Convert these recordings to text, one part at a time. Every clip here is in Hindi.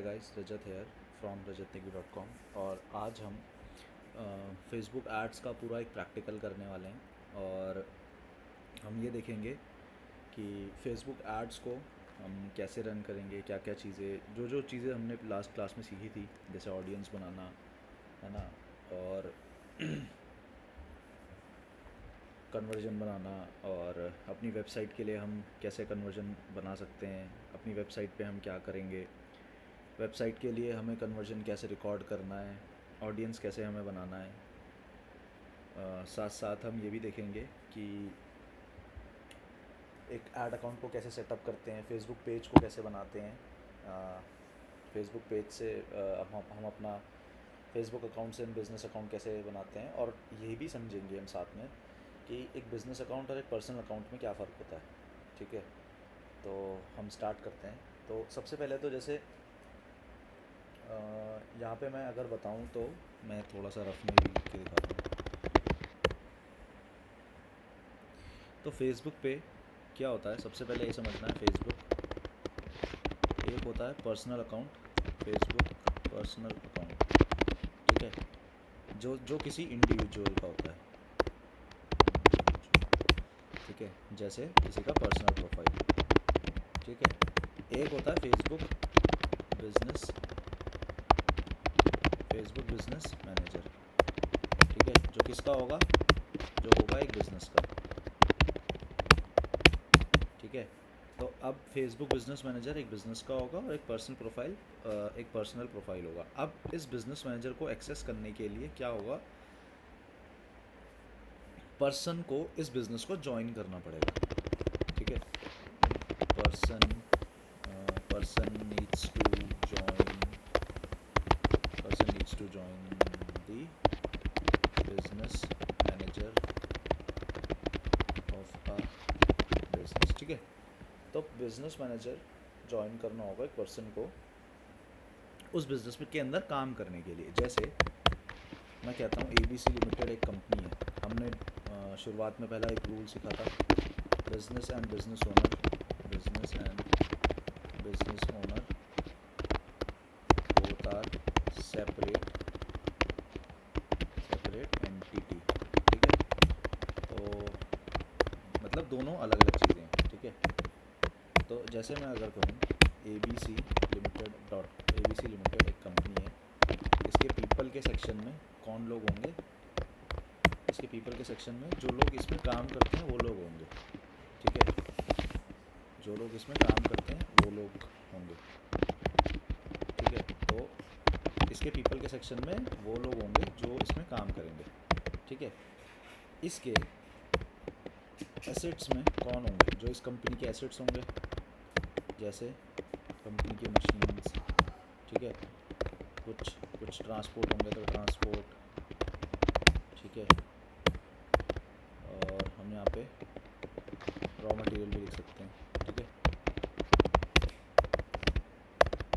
Hi guys, Rajat here from rajatnegi.com। और आज हम फेसबुक एड्स का पूरा एक प्रैक्टिकल करने वाले हैं। और हम ये देखेंगे कि फेसबुक एड्स को हम कैसे रन करेंगे, क्या क्या चीज़ें जो जो चीज़ें हमने लास्ट क्लास में सीखी थी, जैसे ऑडियंस बनाना, है ना, और कन्वर्जन बनाना, और अपनी वेबसाइट के लिए हम कैसे कन्वर्जन बना सकते हैं, अपनी वेबसाइट पे हम क्या करेंगे, वेबसाइट के लिए हमें कन्वर्जन कैसे रिकॉर्ड करना है, ऑडियंस कैसे हमें बनाना है। साथ साथ हम ये भी देखेंगे कि एक ऐड अकाउंट को कैसे सेटअप करते हैं, फेसबुक पेज को कैसे बनाते हैं। फेसबुक पेज से हम अपना फेसबुक अकाउंट से बिज़नेस अकाउंट कैसे बनाते हैं। और ये भी समझेंगे हम साथ में कि एक बिज़नेस अकाउंट और एक पर्सनल अकाउंट में क्या फ़र्क होता है। ठीक है, तो हम स्टार्ट करते हैं। तो सबसे पहले तो जैसे यहाँ पे मैं अगर बताऊँ तो मैं थोड़ा सा रफ में भी लिख के दिखाता हूँ। तो फेसबुक पे क्या होता है, सबसे पहले ये समझना है। फेसबुक एक होता है personal account, Facebook personal account. ठीक है, जो जो किसी इंडिविजुअल का होता है। ठीक है, जैसे किसी का पर्सनल प्रोफाइल। ठीक है, एक होता है बिजनेस फेसबुक बिजनेस मैनेजर। ठीक है, जो किसका होगा, जो होगा एक बिज़नेस का। ठीक है, तो अब फेसबुक बिजनेस मैनेजर एक बिज़नेस का होगा और एक पर्सनल प्रोफाइल होगा। अब इस बिज़नेस मैनेजर को एक्सेस करने के लिए क्या होगा, पर्सन को इस बिज़नेस को ज्वाइन करना पड़ेगा। ठीक है, person person needs to join person needs to join the business manager of a business. ठीक है, तो बिजनेस मैनेजर ज्वाइन करना होगा एक पर्सन को उस बिज़नेस में के अंदर काम करने के लिए। जैसे मैं कहता हूँ ABC लिमिटेड एक कंपनी है। हमने शुरुआत में पहला एक रूल सीखा था, business and business owner both are separate entity. ठीक है, तो मतलब दोनों अलग अलग चीज़ें हैं। ठीक है, तो जैसे मैं अगर कहूँ ABC लिमिटेड एक कंपनी है, इसके पीपल के सेक्शन में कौन लोग होंगे, इसके पीपल के सेक्शन में जो लोग इसमें काम करते हैं वो लोग होंगे। ठीक है, जो लोग इसमें काम करते हैं वो लोग होंगे। ठीक है, तो इसके पीपल के सेक्शन में वो लोग होंगे जो इसमें काम करेंगे। ठीक है, इसके एसेट्स में कौन होंगे, जो इस कंपनी के एसेट्स होंगे, जैसे कंपनी की मशीन्स। ठीक है, कुछ कुछ ट्रांसपोर्ट होंगे तो ट्रांसपोर्ट। ठीक है, और हम यहाँ पे रॉ मटेरियल भी लिख सकते हैं। ठीक है,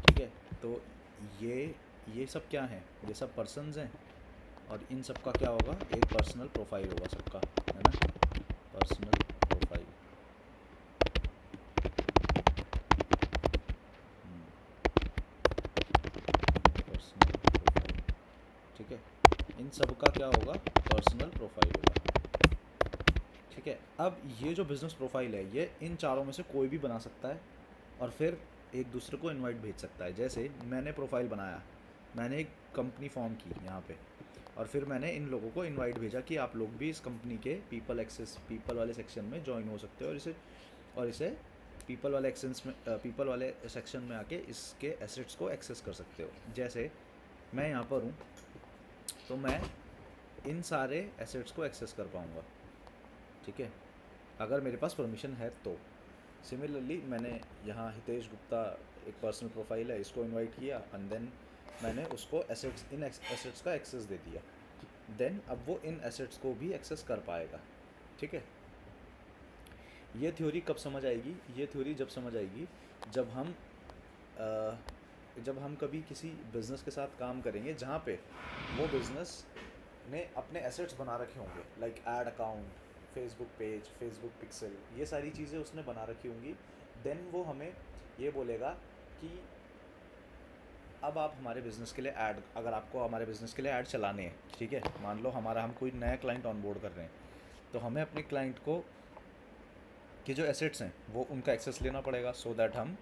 ठीक है, तो ये सब क्या हैं, ये सब पर्सन्स हैं। और इन सब का क्या होगा, एक पर्सनल प्रोफाइल होगा सबका, है ना, पर्सनल प्रोफाइल। Personal profile. ठीक है, इन सब का क्या होगा, पर्सनल प्रोफाइल होगा। ठीक है, अब ये जो बिज़नेस प्रोफाइल है ये इन चारों में से कोई भी बना सकता है और फिर एक दूसरे को इनवाइट भेज सकता है। जैसे मैंने प्रोफाइल बनाया, मैंने एक कंपनी फॉर्म की यहाँ पे, और फिर मैंने इन लोगों को इनवाइट भेजा कि आप लोग भी इस कंपनी के पीपल वाले सेक्शन में ज्वाइन हो सकते हो, और इसे पीपल वाले सेक्शन में आके इसके एसेट्स को एक्सेस कर सकते हो। जैसे मैं यहाँ पर हूँ तो मैं इन सारे एसेट्स को एक्सेस कर पाऊँगा। ठीक है, अगर मेरे पास परमिशन है तो। सिमिलरली मैंने यहाँ हितेश गुप्ता एक पर्सनल प्रोफाइल है, इसको इनवाइट किया एंड देन मैंने उसको एसेट्स का एक्सेस दे दिया। देन अब वो इन एसेट्स को भी एक्सेस कर पाएगा। ठीक है, ये थ्योरी कब समझ आएगी, ये थ्योरी जब समझ आएगी जब हम कभी किसी बिज़नेस के साथ काम करेंगे जहाँ पे वो बिज़नेस ने अपने एसेट्स बना रखे होंगे, like ad account, Facebook page, Facebook pixel, ये सारी चीज़ें उसने बना रखी होंगी। देन वो हमें ये बोलेगा कि अब आप हमारे बिज़नेस के लिए ऐड, अगर आपको हमारे बिज़नेस के लिए ऐड चलाने हैं, ठीक है, मान लो हम कोई नया क्लाइंट ऑनबोर्ड कर रहे हैं, तो हमें अपने क्लाइंट को के जो एसेट्स हैं वो उनका एक्सेस लेना पड़ेगा, सो दैट हम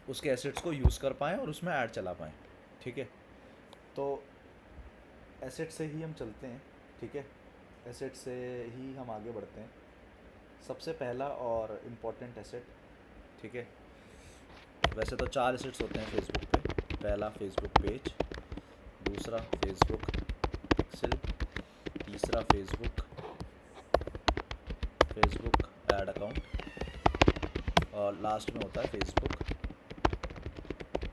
उसके एसेट्स को यूज़ कर पाएँ और उसमें ऐड चला पाएँ, ठीक है। तो एसेट से ही हम चलते हैं, ठीक है, एसेट से ही हम आगे बढ़ते हैं। सबसे पहला और इम्पोर्टेंट एसेट, ठीक है, वैसे तो 4 एसेट्स होते हैं फेसबुक पे। पहला फेसबुक पेज, दूसरा फेसबुक पिक्सल, तीसरा फेसबुक ऐड अकाउंट, और लास्ट में होता है फेसबुक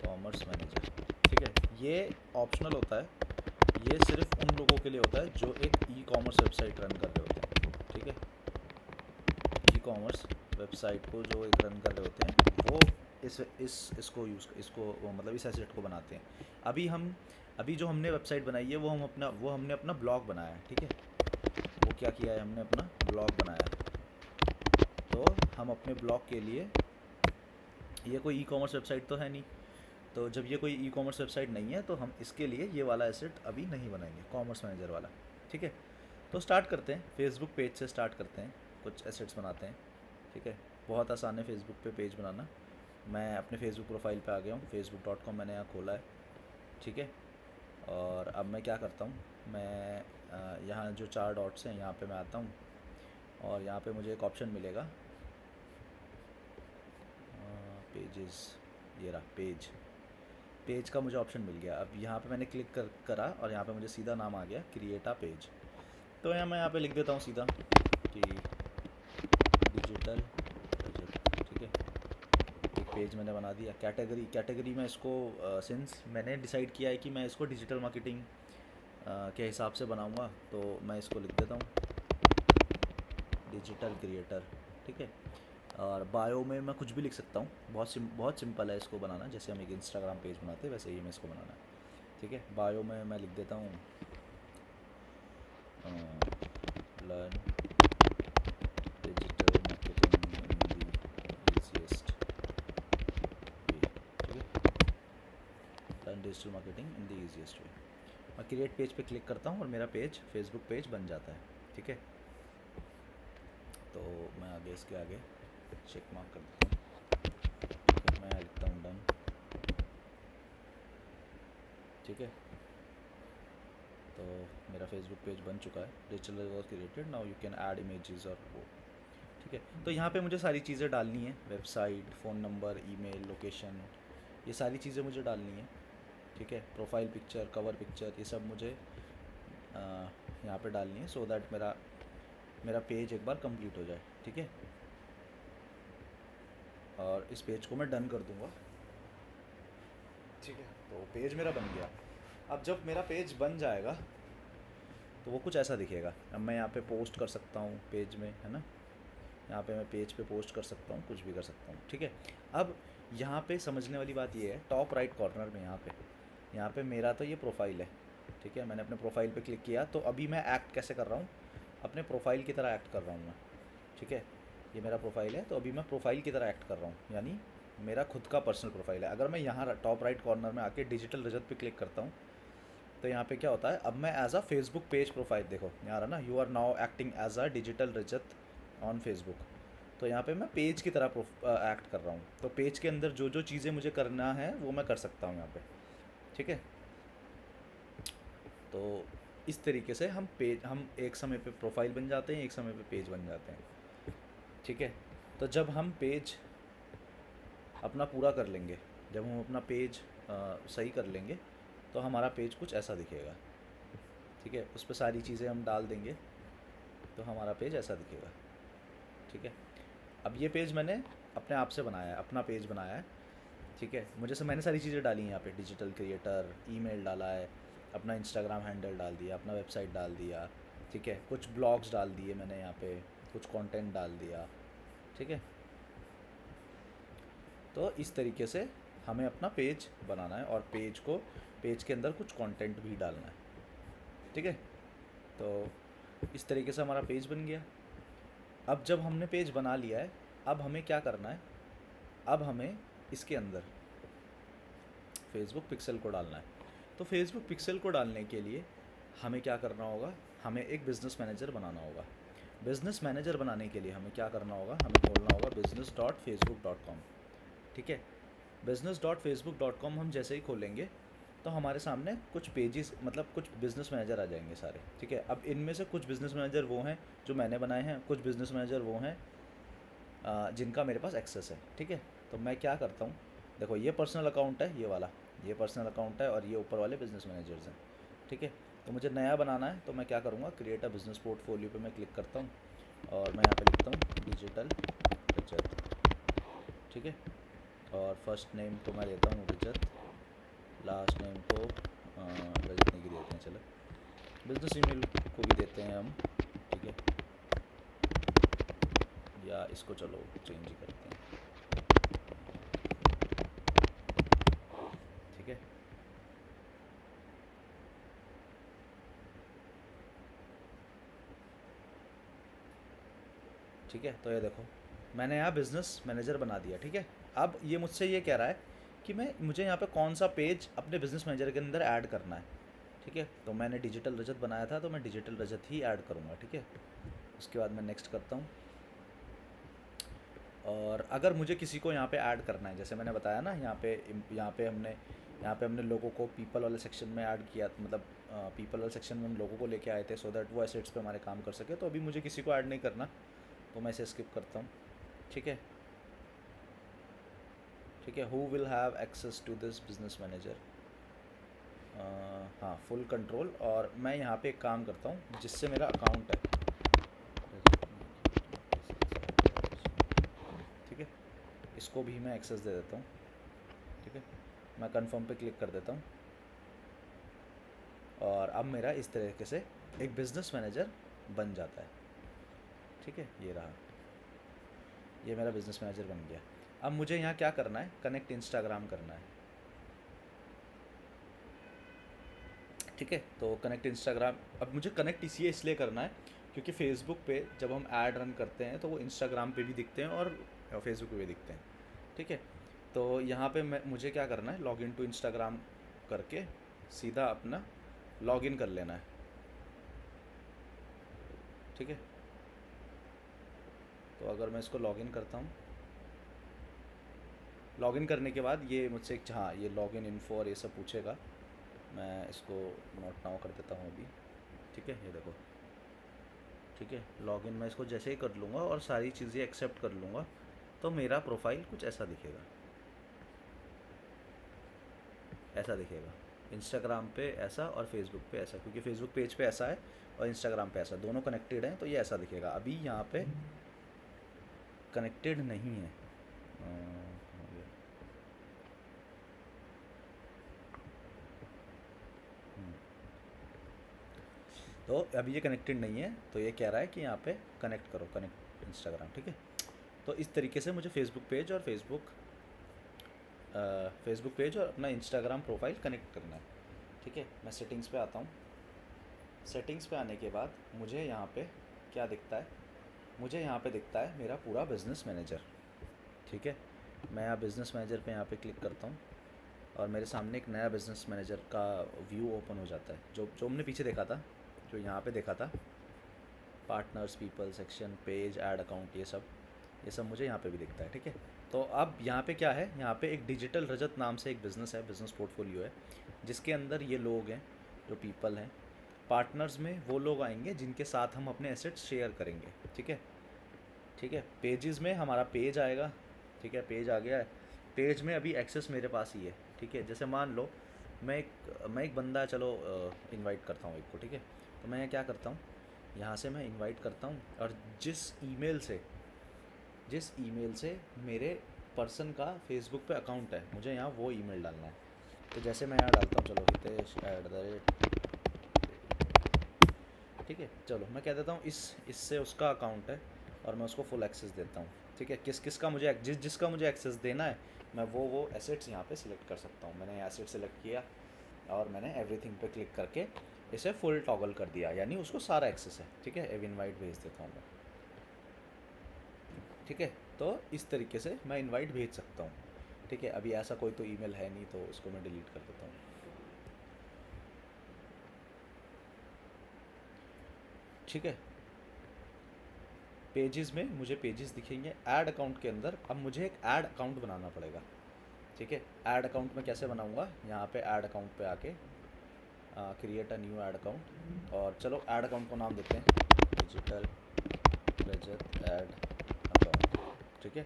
कॉमर्स मैनेजर, ठीक है। ये ऑप्शनल होता है, ये सिर्फ उन लोगों के लिए होता है जो एक ई कॉमर्स वेबसाइट रन कर रहे होते हैं, ठीक है। ई कॉमर्स वेबसाइट को जो एक रन कर रहे होते हैं वो इसको मतलब इस एसेट को बनाते हैं। अभी जो हमने वेबसाइट बनाई है वो हमने अपना ब्लॉग बनाया है, ठीक है। वो क्या किया है, हमने अपना ब्लॉग बनाया है। तो हम अपने ब्लॉग के लिए, ये कोई ई कॉमर्स वेबसाइट तो है नहीं, तो जब ये कोई ई कॉमर्स वेबसाइट नहीं है तो हम इसके लिए ये वाला एसेट अभी नहीं बनाएंगे, कॉमर्स मैनेजर वाला, ठीक है। तो स्टार्ट करते हैं, फेसबुक पेज से स्टार्ट करते हैं, कुछ एसेट्स बनाते हैं, ठीक है। बहुत आसान है फेसबुक पे पेज बनाना। मैं अपने फेसबुक प्रोफाइल पे आ गया हूँ, facebook.com मैंने यहाँ खोला है, ठीक है। और अब मैं क्या करता हूँ, मैं यहाँ जो 4 डॉट्स हैं यहाँ पे मैं आता हूँ, और यहाँ पे मुझे एक ऑप्शन मिलेगा पेजेस, ये रहा पेज का मुझे ऑप्शन मिल गया। अब यहाँ पे मैंने क्लिक करा और यहाँ पे मुझे सीधा नाम आ गया, क्रिएट अ पेज। तो यहाँ पे लिख देता हूँ सीधा कि डिजिटल प्रोजेक्ट, ठीक है। एक पेज मैंने बना दिया। कैटेगरी में इसको सिंस मैंने डिसाइड किया है कि मैं इसको डिजिटल मार्केटिंग के हिसाब से बनाऊँगा, तो मैं इसको लिख देता हूँ डिजिटल क्रिएटर, ठीक है। और बायो में मैं कुछ भी लिख सकता हूँ, बहुत सिंपल है इसको बनाना, जैसे हम एक इंस्टाग्राम पेज बनाते हैं वैसे ही मैं इसको बनाना है, ठीक है। बायो में मैं लिख देता हूँ learn digital marketing in the easiest वे, ठीक है। Learn digital marketing in the easiest वे। मैं क्रिएट पेज पे क्लिक करता हूँ और मेरा पेज फेसबुक पेज बन जाता है, ठीक है। तो मैं आगे इसके आगे चेक मार्क कर देता हूँ, ठीक है। मैं लिखता हूँ डन, ठीक है। तो मेरा फेसबुक पेज बन चुका है, digital was created, now you can add images और वो, ठीक है। तो यहाँ पे मुझे सारी चीज़ें डालनी है, website, phone number, email, location, ये सारी चीज़ें मुझे डालनी है, ठीक है। प्रोफाइल पिक्चर, कवर पिक्चर, ये सब मुझे यहाँ पे डालनी है, सो दैट मेरा पेज एक बार कंप्लीट हो जाए, ठीक है। और इस पेज को मैं डन कर दूँगा, ठीक है। तो पेज मेरा बन गया। अब जब मेरा पेज बन जाएगा तो वो कुछ ऐसा दिखेगा। अब मैं यहाँ पे पोस्ट कर सकता हूँ पेज में, है ना, यहाँ पे मैं पेज पे पोस्ट कर सकता हूँ, कुछ भी कर सकता हूँ, ठीक है। अब यहाँ पे समझने वाली बात ये है, टॉप राइट कॉर्नर में यहाँ पे मेरा तो ये प्रोफाइल है, ठीक है। मैंने अपने प्रोफाइल पे क्लिक किया, तो अभी मैं एक्ट कैसे कर रहा हूँ, अपने प्रोफाइल की तरह एक्ट कर रहा हूँ मैं, ठीक है। ये मेरा प्रोफाइल है, तो अभी मैं प्रोफाइल की तरह एक्ट कर रहा हूँ, यानी मेरा खुद का पर्सनल प्रोफाइल है। अगर मैं यहाँ टॉप राइट कॉर्नर में आके डिजिटल रजत पे क्लिक करता हूँ, तो यहाँ पे क्या होता है, अब मैं as a Facebook page profile, देखो यहाँ रहा ना, you are now acting as a digital Rajat on Facebook. तो यहाँ पे मैं पेज की तरह एक्ट कर रहा हूँ। तो पेज के अंदर जो जो चीज़ें मुझे करना है वो मैं कर सकता हूँ यहाँ पे, ठीक है। तो इस तरीके से हम एक समय पे प्रोफाइल बन जाते हैं, एक समय पे पेज बन जाते हैं, ठीक है। तो जब हम पेज अपना पूरा कर लेंगे, जब हम अपना पेज सही कर लेंगे, तो हमारा पेज कुछ ऐसा दिखेगा, ठीक है। उस पर सारी चीज़ें हम डाल देंगे तो हमारा पेज ऐसा दिखेगा, ठीक है। अब ये पेज मैंने अपने आप से बनाया है, अपना पेज बनाया है, ठीक है। मैंने सारी चीज़ें डाली हैं यहाँ पे, डिजिटल क्रिएटर, ईमेल डाला है, अपना इंस्टाग्राम हैंडल डाल दिया, अपना वेबसाइट डाल दिया, ठीक है। कुछ ब्लॉग्स डाल दिए मैंने यहाँ पे, कुछ कंटेंट डाल दिया, ठीक है। तो इस तरीके से हमें अपना पेज बनाना है, और पेज के अंदर कुछ कंटेंट भी डालना है, ठीक है। तो इस तरीके से हमारा पेज बन गया। अब जब हमने पेज बना लिया है, अब हमें क्या करना है, अब हमें इसके अंदर फेसबुक पिक्सल को डालना है। तो फेसबुक पिक्सल को डालने के लिए हमें क्या करना होगा, हमें एक बिज़नेस मैनेजर बनाना होगा। बिज़नेस मैनेजर बनाने के लिए हमें क्या करना होगा, हमें खोलना होगा business.facebook.com। ठीक है, business.facebook.com हम जैसे ही खोलेंगे तो हमारे सामने कुछ पेजेस, मतलब कुछ बिज़नेस मैनेजर आ जाएंगे सारे। ठीक है, अब इनमें से कुछ बिज़नेस मैनेजर वो हैं जो मैंने बनाए हैं, कुछ बिज़नेस मैनेजर वो हैं जिनका मेरे पास एक्सेस है। ठीक है, तो मैं क्या करता हूँ, देखो ये पर्सनल अकाउंट है, ये वाला ये पर्सनल अकाउंट है और ये ऊपर वाले बिज़नेस मैनेजर्स हैं। ठीक है, तो मुझे नया बनाना है तो मैं क्या करूँगा, क्रिएट अ बिज़नेस पोर्टफोलियो पे मैं क्लिक करता हूँ और मैं यहाँ पे लिखता हूँ डिजिटल रजत। ठीक है, और फर्स्ट नेम को मैं देता हूँ रजत, लास्ट नेम को रजत नहीं की देते हैं, चलो बिज़नेस ईमेल को भी देते हैं हम। ठीक है, या इसको चलो चेंज ही करते हैं। ठीक है, ठीक है, तो ये देखो मैंने यहाँ बिज़नेस मैनेजर बना दिया। ठीक है, अब ये मुझसे ये कह रहा है कि मुझे यहाँ पे कौन सा पेज अपने बिज़नेस मैनेजर के अंदर ऐड करना है। ठीक है, तो मैंने डिजिटल रजत बनाया था तो मैं डिजिटल रजत ही ऐड करूँगा। ठीक है, उसके बाद मैं नेक्स्ट करता हूँ। और अगर मुझे किसी को यहाँ पे ऐड करना है, जैसे मैंने बताया ना, यहाँ पे हमने लोगों को पीपल वाले सेक्शन में ऐड किया, मतलब पीपल वाले सेक्शन में हम लोगों को लेके आए थे सो दैट वो एसेट्स पे हमारे काम कर सके। तो अभी मुझे किसी को ऐड नहीं करना, तो मैं इसे स्किप करता हूँ। ठीक है, ठीक है, who will have access to this business manager, हाँ फुल कंट्रोल। और मैं यहाँ पे एक काम करता हूँ जिससे मेरा अकाउंट है। ठीक है, इसको भी मैं एक्सेस दे देता हूँ। ठीक है, मैं कंफर्म पे क्लिक कर देता हूँ और अब मेरा इस तरीके से एक बिज़नेस मैनेजर बन जाता है। ठीक है, ये रहा, ये मेरा बिज़नेस मैनेजर बन गया। अब मुझे यहाँ क्या करना है, कनेक्ट इंस्टाग्राम करना है। ठीक है, तो कनेक्ट इंस्टाग्राम, अब मुझे कनेक्ट इसलिए करना है क्योंकि फेसबुक पे जब हम ऐड रन करते हैं तो वो इंस्टाग्राम पे भी दिखते हैं और फेसबुक पे भी दिखते हैं। ठीक है, तो यहाँ पे मुझे क्या करना है, लॉगिन टू इंस्टाग्राम करके सीधा अपना लॉगिन कर लेना है। ठीक है, तो अगर मैं इसको लॉगिन करता हूँ, लॉगिन करने के बाद ये मुझसे एक, हाँ ये लॉगिन इन्फो और ये सब पूछेगा, मैं इसको नोट नाउ कर देता हूँ अभी। ठीक है, ये देखो। ठीक है, लॉगिन मैं इसको जैसे ही कर लूँगा और सारी चीज़ें एक्सेप्ट कर लूँगा तो मेरा प्रोफाइल कुछ ऐसा दिखेगा, ऐसा दिखेगा। इंस्टाग्राम पे ऐसा और फेसबुक पे ऐसा, क्योंकि फेसबुक पेज पे ऐसा है और इंस्टाग्राम पे ऐसा, दोनों कनेक्टेड हैं तो ये ऐसा दिखेगा। अभी यहाँ पे कनेक्टेड नहीं है, कहाँ गया? हम्म, तो अभी ये कनेक्टेड नहीं है तो ये कह रहा है कि यहाँ पे कनेक्ट करो, कनेक्ट इंस्टाग्राम। ठीक है, तो इस तरीके से मुझे फेसबुक पेज और अपना इंस्टाग्राम प्रोफाइल कनेक्ट करना है। ठीक है, मैं सेटिंग्स पे आता हूँ। सेटिंग्स पे आने के बाद मुझे यहाँ पे क्या दिखता है, मुझे यहाँ पे दिखता है मेरा पूरा बिज़नेस मैनेजर। ठीक है, मैं यहाँ बिज़नेस मैनेजर पे यहाँ पे क्लिक करता हूँ और मेरे सामने एक नया बिज़नेस मैनेजर का व्यू ओपन हो जाता है, जो जो हमने पीछे देखा था, जो यहाँ पे देखा था, partners, people, section, page, add account, ये सब मुझे यहाँ पे भी दिखता है। ठीक है, तो अब यहाँ पे क्या है, यहाँ पे एक डिजिटल रजत नाम से एक बिज़नेस है, बिज़नेस पोर्टफोलियो है, जिसके अंदर ये लोग हैं जो पीपल हैं। पार्टनर्स में वो लोग आएंगे जिनके साथ हम अपने एसेट्स शेयर करेंगे। ठीक है, ठीक है, पेजेस में हमारा पेज आएगा। ठीक है, पेज आ गया है, पेज में अभी एक्सेस मेरे पास ही है। ठीक है, जैसे मान लो मैं एक बंदा, चलो इनवाइट करता हूँ एक को। ठीक है, तो मैं क्या करता हूँ, यहाँ से मैं इनवाइट करता हूँ और जिस ईमेल से मेरे पर्सन का फेसबुक पे अकाउंट है, मुझे यहाँ वो ईमेल डालना है। तो जैसे मैं यहाँ डालता हूँ, चलो हितेश@, ठीक है, चलो मैं कह देता हूँ इससे उसका अकाउंट है और मैं उसको फुल एक्सेस देता हूँ। ठीक है, जिसका मुझे एक्सेस देना है, मैं वो एसेट्स यहाँ पे सिलेक्ट कर सकता हूँ। मैंने एसेट सेलेक्ट किया और मैंने एवरीथिंग पे क्लिक करके इसे फुल टॉगल कर दिया, यानी उसको सारा एक्सेस है। ठीक है, अब इनवाइट भेज देता हूँ मैं। ठीक है, तो इस तरीके से मैं इनवाइट भेज सकता हूँ। ठीक है, अभी ऐसा कोई तो ईमेल है नहीं तो उसको मैं डिलीट कर देता हूँ। ठीक है, पेजेस में मुझे पेजेस दिखेंगे। ऐड अकाउंट के अंदर अब मुझे एक ऐड अकाउंट बनाना पड़ेगा। ठीक है, ऐड अकाउंट में कैसे बनाऊंगा, यहाँ पे ऐड अकाउंट पे आके create a new add account, और चलो ऐड अकाउंट को नाम देते हैं डिजिटल रजत ऐड अकाउंट। ठीक है,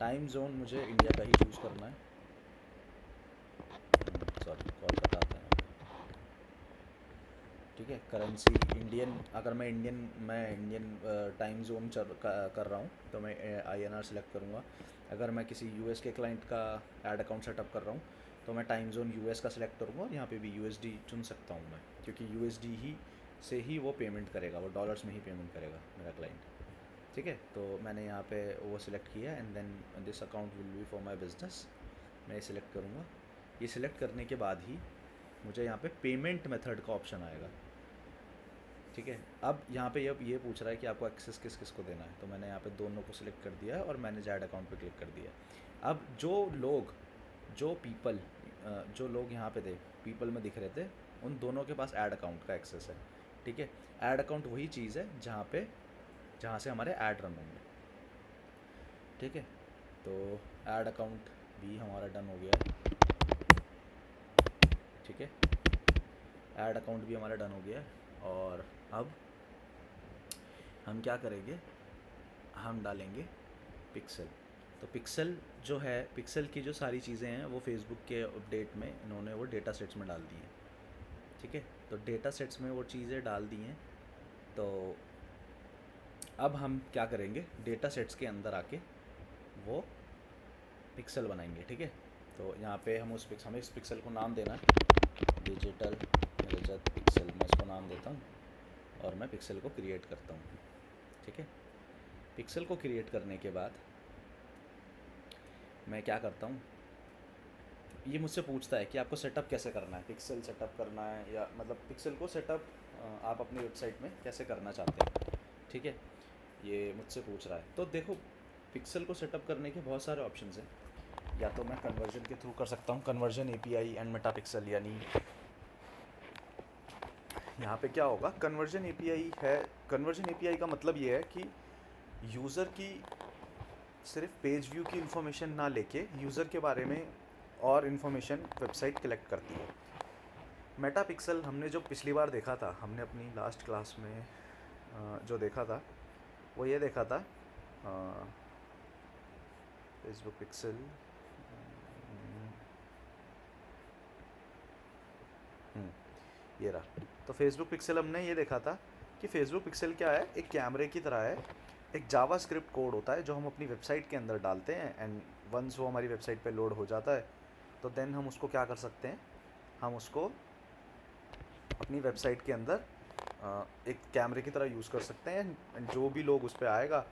टाइम जोन मुझे इंडिया का ही चूज़ करना है। सॉरी, कोलकाता आता है। ठीक है, करेंसी इंडियन, अगर मैं इंडियन टाइम जोन कर रहा हूँ तो मैं INR सेलेक्ट करूँगा। अगर मैं किसी US के क्लाइंट का ऐड अकाउंट सेटअप कर रहा हूँ तो मैं टाइम जोन US का सिलेक्ट करूँगा, और यहाँ पे भी USD चुन सकता हूँ मैं, क्योंकि USD ही से ही वो पेमेंट करेगा, वो डॉलर्स में ही पेमेंट करेगा मेरा क्लाइंट। ठीक है, तो मैंने यहाँ पे वो सिलेक्ट किया, and then this account will be for my business, मैं ये सिलेक्ट करूँगा। ये सिलेक्ट करने के बाद ही मुझे यहाँ पे पेमेंट मेथड का ऑप्शन आएगा। ठीक है, अब यहाँ पे ये पूछ रहा है कि आपको एक्सेस किस किस को देना है, तो मैंने यहाँ पे दोनों को सिलेक्ट कर दिया है और मैनेज ऐड अकाउंट पे क्लिक कर दिया। अब जो लोग यहाँ पे थे, पीपल में दिख रहे थे, उन दोनों के पास ऐड अकाउंट का एक्सेस है। ठीक है, ऐड अकाउंट वही चीज़ है जहाँ से हमारे ऐड रन होंगे। ठीक है, तो ऐड अकाउंट भी हमारा डन हो गया है। ठीक है, ऐड अकाउंट भी हमारा डन हो गया है, और अब हम क्या करेंगे, हम डालेंगे पिक्सल। तो पिक्सल जो है, पिक्सल की जो सारी चीज़ें हैं वो फेसबुक के अपडेट में इन्होंने वो डेटा सेट्स में डाल दी हैं। ठीक है, तो डेटा सेट्स में वो चीज़ें डाल दी हैं। तो अब हम क्या करेंगे, डेटा सेट्स के अंदर आके वो पिक्सल बनाएंगे। ठीक है, तो यहाँ पे हमें इस पिक्सल को नाम देना है डिजिटल रजत पिक्सल, मैं इसको नाम देता हूँ, और मैं पिक्सल को क्रिएट करता हूँ। ठीक है, पिक्सल को क्रिएट करने के बाद मैं क्या करता हूँ, ये मुझसे पूछता है कि आपको सेटअप कैसे करना है, पिक्सल सेटअप करना है, या मतलब पिक्सल को सेटअप आप अपनी वेबसाइट में कैसे करना चाहते हैं। ठीक है, ये मुझसे पूछ रहा है। तो देखो, पिक्सल को सेटअप करने के बहुत सारे ऑप्शंस हैं। या तो मैं कन्वर्जन के थ्रू कर सकता हूँ, conversion API and Meta pixel, यानी यहाँ पे क्या होगा, कन्वर्जन API है। कन्वर्जन API का मतलब ये है कि यूज़र की सिर्फ पेज व्यू की इन्फॉर्मेशन ना लेके यूज़र के बारे में और इन्फॉर्मेशन वेबसाइट कलेक्ट करती है। मेटा पिक्सल हमने जो पिछली बार देखा था, हमने अपनी लास्ट क्लास में जो देखा था वो ये देखा था, फेसबुक पिक्सल, ये रहा। तो फेसबुक पिक्सल हमने ये देखा था कि फेसबुक पिक्सल क्या है, एक कैमरे की तरह है। एक जावास्क्रिप्ट कोड होता है जो हम अपनी वेबसाइट के अंदर डालते हैं, एंड वंस वो हमारी वेबसाइट पे लोड हो जाता है तो देन हम उसको क्या कर सकते हैं, हम उसको अपनी वेबसाइट के अंदर एक कैमरे की तरह यूज़ कर सकते हैं, एंड जो भी लोग उस पर आएगा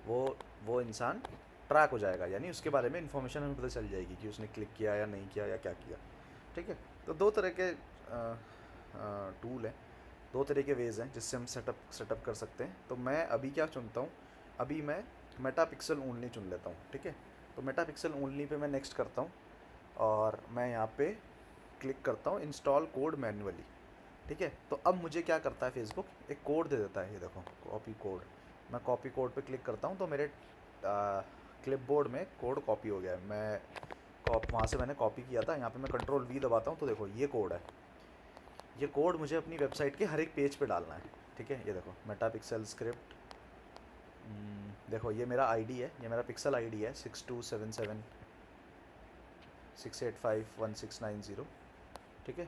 वो इंसान ट्रैक हो जाएगा, यानी उसके बारे में इंफॉर्मेशन हमें पता चल जाएगी कि उसने क्लिक किया या नहीं किया या क्या किया। ठीक है, तो दो तरह के टूल हैं, दो तरह के वेज़ हैं जिससे हम सेटअप कर सकते हैं। तो मैं अभी क्या चुनता हूँ, अभी मैं मेटा पिक्सल ओनली चुन लेता हूँ। ठीक है, तो मेटा पिक्सल ओनली पे मैं नेक्स्ट करता हूँ, और मैं यहाँ पे क्लिक करता हूँ इंस्टॉल कोड मैन्युअली। ठीक है, तो अब मुझे क्या करता है, फेसबुक एक कोड दे देता है, ये देखो कॉपी कोड। मैं कॉपी कोड पे क्लिक करता हूँ तो मेरे क्लिपबोर्ड में कोड कॉपी हो गया है। मैं वहाँ से मैंने कॉपी किया था, यहाँ पे मैं Ctrl+V दबाता हूँ तो देखो ये कोड है। ये कोड मुझे अपनी वेबसाइट के हर एक पेज पे डालना है। ठीक है, ये देखो मेटा पिक्सल स्क्रिप्ट, देखो ये मेरा आईडी है, ये मेरा पिक्सल आईडी है 6277685169 ठीक है,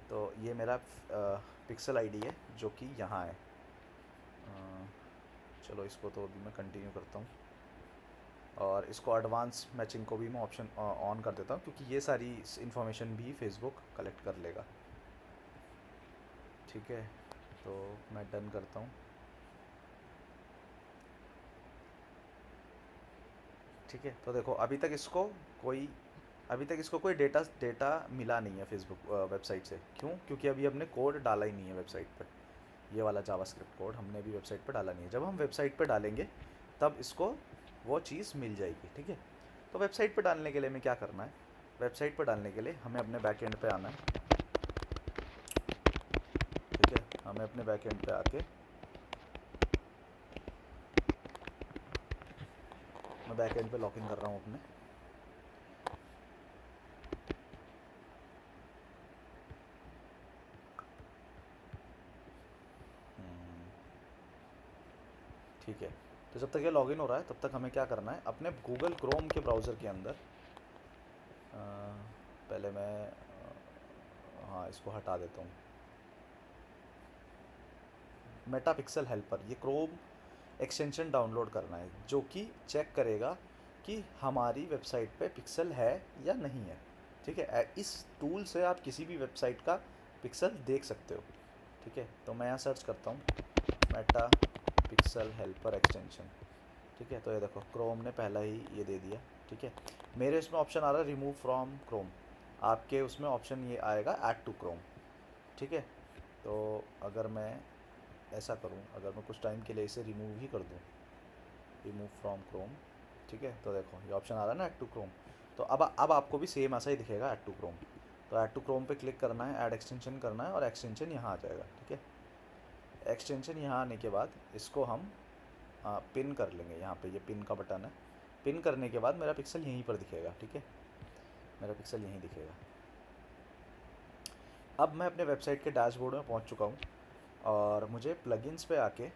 तो ये मेरा पिक्सल आईडी है जो कि यहाँ है। चलो इसको तो अभी मैं कंटिन्यू करता हूँ, और इसको एडवांस मैचिंग को भी मैं ऑप्शन ऑन कर देता हूँ, क्योंकि ये सारी इन्फॉर्मेशन भी फेसबुक कलेक्ट कर लेगा। ठीक है, तो मैं डन करता हूँ। ठीक है, तो देखो अभी तक इसको कोई डेटा मिला नहीं है फेसबुक वेबसाइट से। क्यों? क्योंकि अभी हमने कोड डाला ही नहीं है वेबसाइट पर। ये वाला जावास्क्रिप्ट कोड हमने अभी वेबसाइट पर डाला नहीं है। जब हम वेबसाइट पर डालेंगे तब इसको वो चीज़ मिल जाएगी। ठीक है, तो वेबसाइट पे डालने के लिए हमें क्या करना है, वेबसाइट पे डालने के लिए हमें अपने बैक एंड पे आना है। ठीक है, हमें अपने बैक एंड पे आके, मैं बैक एंड पे लॉगिन कर रहा हूँ अपने। ठीक है, तो जब तक ये लॉगिन हो रहा है तब तक हमें क्या करना है, अपने गूगल क्रोम के ब्राउज़र के अंदर पहले मैं हाँ इसको हटा देता हूँ, मेटा पिक्सल हेल्पर, ये क्रोम एक्सटेंशन डाउनलोड करना है जो कि चेक करेगा कि हमारी वेबसाइट पे पिक्सल है या नहीं है। ठीक है, इस टूल से आप किसी भी वेबसाइट का पिक्सल देख सकते हो। ठीक है, तो मैं यहाँ सर्च करता हूँ मेटा पिक्सल हेल्पर एक्सटेंशन। ठीक है, तो ये देखो क्रोम ने पहला ही ये दे दिया। ठीक है, मेरे इसमें ऑप्शन आ रहा है रिमूव फ्रॉम क्रोम, आपके उसमें ऑप्शन ये आएगा ऐड टू क्रोम। ठीक है, तो अगर मैं ऐसा करूँ, अगर मैं कुछ टाइम के लिए इसे रिमूव ही कर दूँ, रिमूव फ्रॉम क्रोम। ठीक है, तो देखो ये ऑप्शन आ रहा है ना ऐड टू क्रोम, तो अब आपको भी सेम ऐसा ही दिखेगा ऐड टू क्रोम। तो ऐड टू क्रोम पे क्लिक करना है, ऐड एक्सटेंशन करना है और एक्सटेंशन यहाँ आ जाएगा। ठीक है, एक्सटेंशन यहाँ आने के बाद इसको हम पिन कर लेंगे, यहाँ पे ये पिन का बटन है। पिन करने के बाद मेरा पिक्सल यहीं पर दिखेगा। ठीक है, मेरा पिक्सल यहीं दिखेगा। अब मैं अपने वेबसाइट के डैशबोर्ड में पहुँच चुका हूँ और मुझे प्लगइन्स पे आके,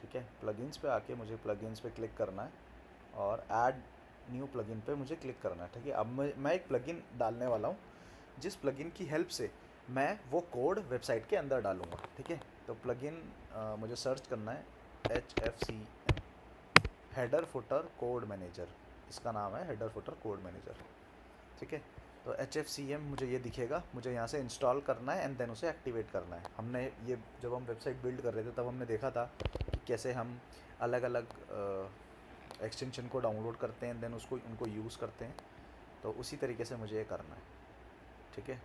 ठीक है, प्लगइन्स पे आके मुझे प्लगइन्स पे क्लिक करना है और ऐड न्यू प्लगइन पे मुझे क्लिक करना है। ठीक है, अब मैं एक प्लगइन डालने वाला हूँ जिस प्लगइन की हेल्प से मैं वो कोड वेबसाइट के अंदर डालूँगा। ठीक है, तो प्लगइन मुझे सर्च करना है HFCM, header footer code manager, इसका नाम है हेडर फुटर कोड मैनेजर। ठीक है, तो HFCM मुझे ये दिखेगा, मुझे यहाँ से इंस्टॉल करना है एंड देन उसे एक्टिवेट करना है। हमने ये जब हम वेबसाइट बिल्ड कर रहे थे तब हमने देखा था कि कैसे हम अलग अलग एक्सटेंशन को डाउनलोड करते हैं देन उसको उनको यूज़ करते हैं, तो उसी तरीके से मुझे ये करना है। ठीक है,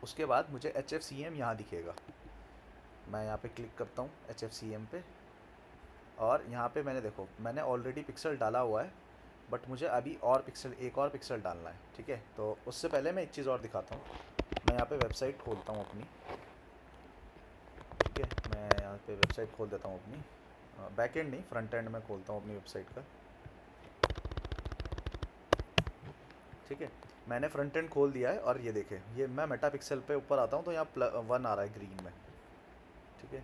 उसके बाद मुझे HFCM यहाँ दिखेगा, मैं यहाँ पे क्लिक करता हूँ HFCM पे और यहाँ पे मैंने देखो मैंने ऑलरेडी पिक्सल डाला हुआ है बट मुझे अभी और पिक्सल, एक और पिक्सल डालना है। ठीक है, तो उससे पहले मैं एक चीज़ और दिखाता हूँ, मैं यहाँ पे वेबसाइट खोलता हूँ अपनी। ठीक है, मैं यहाँ पे वेबसाइट खोल देता हूँ अपनी, बैक एंड नहीं फ्रंट एंड में खोलता हूँ अपनी वेबसाइट का। ठीक है, मैंने फ्रंट एंड खोल दिया है और ये देखें, ये मैं मेटा पिक्सल पे ऊपर आता हूँ तो यहाँ 1 आ रहा है ग्रीन में। ठीक है,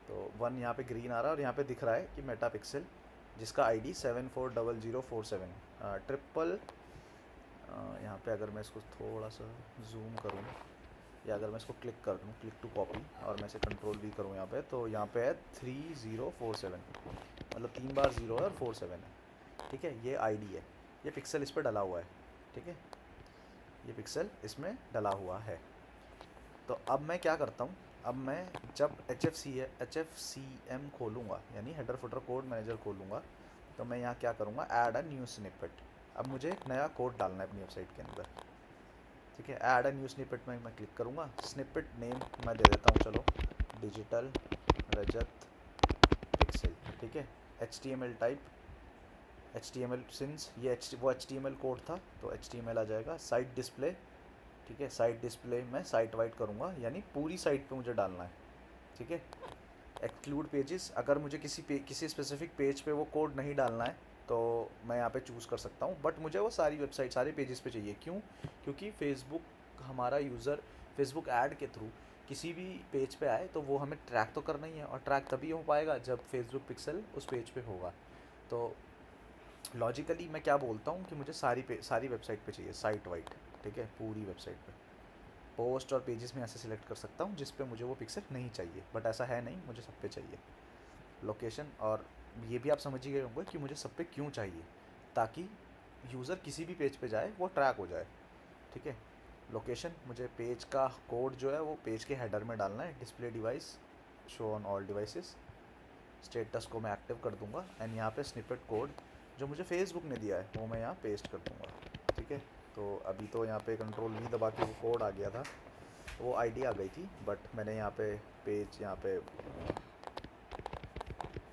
तो 1 यहाँ पे ग्रीन आ रहा है और यहाँ पे दिख रहा है कि मेटा पिक्सल जिसका ID 740047 ट्रिपल, यहाँ पे अगर मैं इसको थोड़ा सा जूम करूँ या अगर मैं इसको क्लिक कर दूँ, क्लिक टू कॉपी, और मैं इसे कंट्रोल भी करूँ यहाँ पे, तो यहाँ पे है 3047, मतलब 3 बार 0 है और 47 है। ठीक है, ये ID है, ये पिक्सल इस पर डला हुआ है। ठीक है, ये पिक्सल इसमें डला हुआ है। तो अब मैं क्या करता हूँ, अब मैं जब HFCM खोलूँगा यानी हेडर फुटर कोड मैनेजर खोलूँगा तो मैं यहाँ क्या करूँगा, ऐड अ न्यू स्निपेट। अब मुझे एक नया कोड डालना है अपनी वेबसाइट के अंदर। ठीक है, ऐड अ न्यू स्निपेट में मैं क्लिक करूँगा, स्निपेट नेम मैं दे देता हूँ चलो डिजिटल रजत पिक्सल। ठीक है, HTML टाइप, HTML सिंस ये वो HTML कोड था तो HTML आ जाएगा। साइट डिस्प्ले, ठीक है, साइट डिस्प्ले में साइट वाइट करूँगा यानी पूरी साइट पे मुझे डालना है। ठीक है, एक्सक्लूड पेजेस, अगर मुझे किसी स्पेसिफिक पेज पे वो कोड नहीं डालना है तो मैं यहाँ पे चूज़ कर सकता हूँ, बट मुझे वो सारी वेबसाइट सारे पेजेस पे चाहिए। क्यों? क्योंकि फेसबुक, हमारा यूज़र फेसबुक ऐड के थ्रू किसी भी पेज पे आए तो वो हमें ट्रैक तो करना ही है, और ट्रैक तभी हो पाएगा जब फेसबुक पिक्सल उस पेज पे होगा। तो लॉजिकली मैं क्या बोलता हूँ कि मुझे सारी वेबसाइट पे चाहिए साइट वाइड। ठीक है, पूरी वेबसाइट पे। पोस्ट और पेजेस में ऐसे सिलेक्ट कर सकता हूँ जिस पे मुझे वो पिक्सल नहीं चाहिए, बट ऐसा है नहीं, मुझे सब पे चाहिए। लोकेशन, और ये भी आप समझ ही गए होंगे कि मुझे सब पे क्यों चाहिए, ताकि यूज़र किसी भी पेज पे जाए वो ट्रैक हो जाए। ठीक है, लोकेशन, मुझे पेज का कोड जो है वो पेज के हेडर में डालना है, display device show on all devices, status को मैं एक्टिव कर दूंगा एंड यहाँ पे स्निपेट कोड जो मुझे फेसबुक ने दिया है वो मैं यहाँ पेस्ट कर दूंगा। ठीक है, तो अभी तो यहाँ पे कंट्रोल V दबा के वो कोड आ गया था, वो ID आ गई थी, बट मैंने यहाँ पे पेज यहाँ पे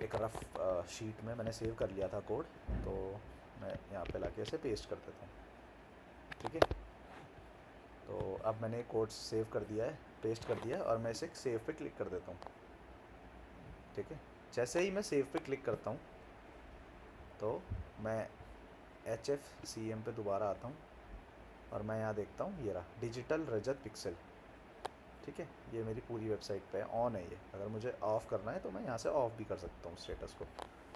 एक रफ शीट में मैंने सेव कर लिया था कोड, तो मैं यहाँ पे लाके इसे पेस्ट कर देता हूँ। ठीक है, तो अब मैंने कोड सेव कर दिया है, पेस्ट कर दिया है, और मैं इसे सेव पे क्लिक कर देता हूँ। ठीक है, जैसे ही मैं सेव पे क्लिक करता हूँ तो मैं HFCM पे दोबारा आता हूँ और मैं यहाँ देखता हूँ, ये रहा डिजिटल रजत पिक्सल। ठीक है, ये मेरी पूरी वेबसाइट पे ऑन है। ये अगर मुझे ऑफ़ करना है तो मैं यहाँ से ऑफ़ भी कर सकता हूँ स्टेटस को।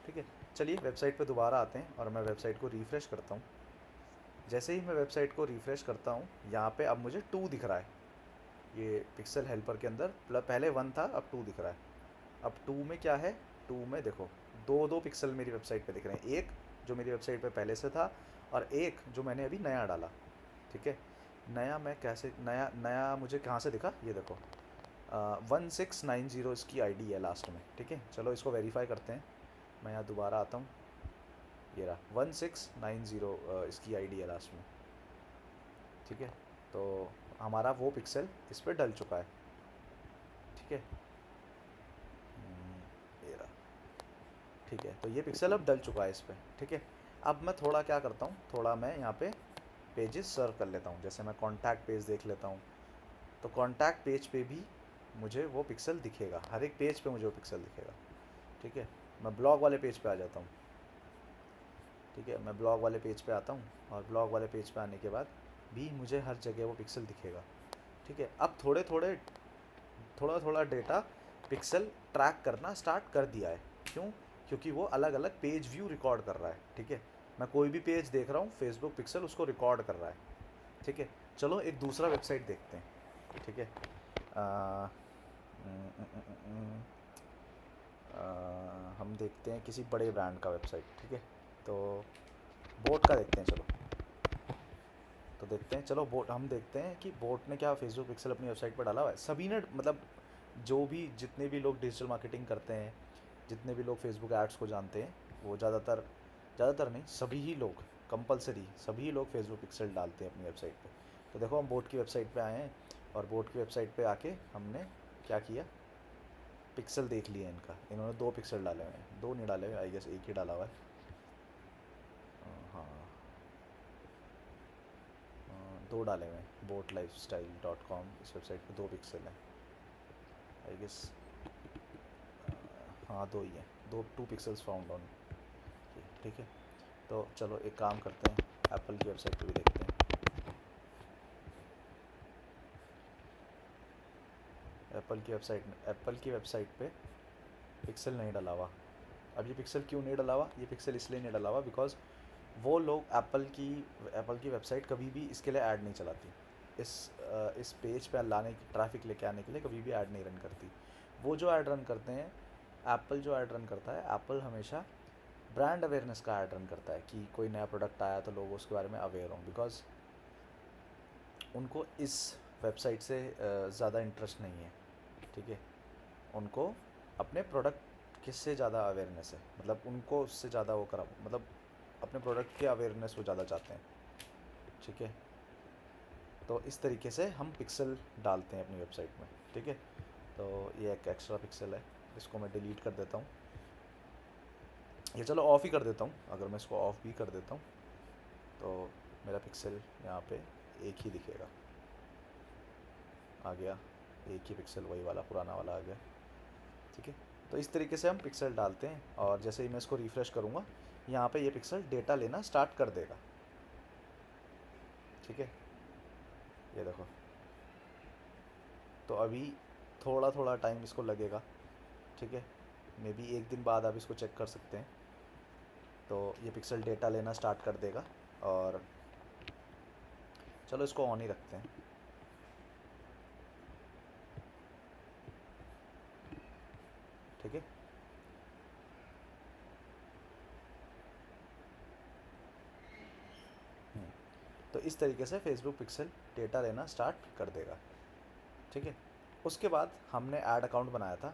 ठीक है, चलिए वेबसाइट पे दोबारा आते हैं और मैं वेबसाइट को रिफ़्रेश करता हूँ। जैसे ही मैं वेबसाइट को रिफ़्रेश करता हूँ, यहाँ पे अब मुझे 2 दिख रहा है। ये पिक्सल हेल्पर के अंदर पहले 1 था, अब 2 दिख रहा है। अब 2 में क्या है, 2 में देखो दो दो पिक्सल मेरी वेबसाइट पे दिख रहे हैं, एक जो मेरी वेबसाइट पे पहले से था और एक जो मैंने अभी नया डाला। ठीक है, नया मैं कैसे, नया नया मुझे कहाँ से दिखा, ये देखो 1690 इसकी आईडी है लास्ट में। ठीक है, चलो इसको वेरीफाई करते हैं। मैं यहाँ दोबारा आता हूँ, ये रहा 1690 इसकी आईडी है लास्ट में। ठीक है, तो हमारा वो पिक्सल इस पर डल चुका है। ठीक है, ये रहा। ठीक है, तो ये पिक्सल अब डल चुका है इस पर। ठीक है, अब मैं थोड़ा क्या करता हूँ, थोड़ा मैं यहाँ पे पेजेस सर्व कर लेता हूँ। जैसे मैं कॉन्टैक्ट पेज देख लेता हूँ, तो कॉन्टैक्ट पेज पे भी मुझे वो पिक्सल दिखेगा, हर एक पेज पे मुझे वो पिक्सल दिखेगा। ठीक है, मैं ब्लॉग वाले पेज पे आ जाता हूँ। ठीक है, मैं ब्लॉग वाले पेज पे आता हूँ और ब्लॉग वाले पेज पे आने के बाद भी मुझे हर जगह वो पिक्सल दिखेगा। ठीक है, अब थोड़ा थोड़ा डेटा पिक्सल ट्रैक करना स्टार्ट कर दिया है। क्यों? क्योंकि वो अलग अलग पेज व्यू रिकॉर्ड कर रहा है। ठीक है, मैं कोई भी पेज देख रहा हूँ, फेसबुक पिक्सल उसको रिकॉर्ड कर रहा है। ठीक है, चलो एक दूसरा वेबसाइट देखते हैं। ठीक है, हम देखते हैं किसी बड़े ब्रांड का वेबसाइट। ठीक है, तो बोट का देखते हैं। चलो तो देखते हैं, चलो बोट हम देखते हैं कि बोट ने क्या फेसबुक पिक्सल अपनी वेबसाइट पर डाला हुआ है। सभी ने, मतलब जो भी जितने भी लोग डिजिटल मार्केटिंग करते हैं, जितने भी लोग फेसबुक एड्स को जानते हैं, वो ज़्यादातर नहीं, सभी ही लोग, कंपलसरी सभी लोग फेसबुक पिक्सल डालते हैं अपनी वेबसाइट पे। तो देखो हम बोट की वेबसाइट पे आए हैं और बोट की वेबसाइट पे आके हमने क्या किया, पिक्सल देख लिया इनका। इन्होंने 2 पिक्सल डाले हुए हैं, 2 नहीं डाले हुए, आई गेस एक ही डाला हुआ है। हाँ, 2 डाले हुए हैं। boatlifestyle.com इस वेबसाइट पे 2 पिक्सल हैं, आई गेस। हाँ, 2 ही हैं, 2 पिक्सल्स फाउंड ऑन। ठीक है, तो चलो एक काम करते हैं, एप्पल की वेबसाइट पे भी देखते हैं। एप्पल की वेबसाइट पे पिक्सल नहीं डला हुआ। अब ये पिक्सल क्यों नहीं डला हुआ, ये पिक्सल इसलिए नहीं डला हुआ बिकॉज वो लोग एप्पल की वेबसाइट कभी भी इसके लिए ऐड नहीं चलाती। इस पेज पे लाने की, ट्रैफिक लेके आने के लिए कभी भी ऐड नहीं रन करती। वो जो ऐड रन करते हैं, एप्पल जो ऐड रन करता है, एप्पल हमेशा ब्रांड अवेयरनेस का ऐड रन करता है कि कोई नया प्रोडक्ट आया तो लोग उसके बारे में अवेयर हों। बिकॉज उनको इस वेबसाइट से ज़्यादा इंटरेस्ट नहीं है। ठीक है, उनको अपने प्रोडक्ट किससे ज़्यादा अवेयरनेस है, मतलब उनको उससे ज़्यादा वो करा, मतलब अपने प्रोडक्ट के अवेयरनेस वो ज़्यादा चाहते हैं। ठीक है, तो इस तरीके से हम पिक्सल डालते हैं अपनी वेबसाइट में। ठीक है, तो ये एक एक्स्ट्रा पिक्सल है, इसको मैं डिलीट कर देता हूँ। ये चलो ऑफ़ ही कर देता हूँ। अगर मैं इसको ऑफ़ भी कर देता हूँ तो मेरा पिक्सल यहाँ पे एक ही दिखेगा, आ गया एक ही पिक्सल, वही वाला पुराना वाला आ गया। ठीक है, तो इस तरीके से हम पिक्सल डालते हैं और जैसे ही मैं इसको रिफ़्रेश करूँगा, यहाँ पे ये पिक्सल डेटा लेना स्टार्ट कर देगा। ठीक है, ये देखो, तो अभी थोड़ा थोड़ा टाइम इसको लगेगा। ठीक है, मे बी एक दिन बाद आप इसको चेक कर सकते हैं। तो ये पिक्सल डेटा लेना स्टार्ट कर देगा और चलो इसको ऑन ही रखते हैं। ठीक है, तो इस तरीके से फेसबुक पिक्सल डेटा लेना स्टार्ट कर देगा। ठीक है, उसके बाद हमने ऐड अकाउंट बनाया था।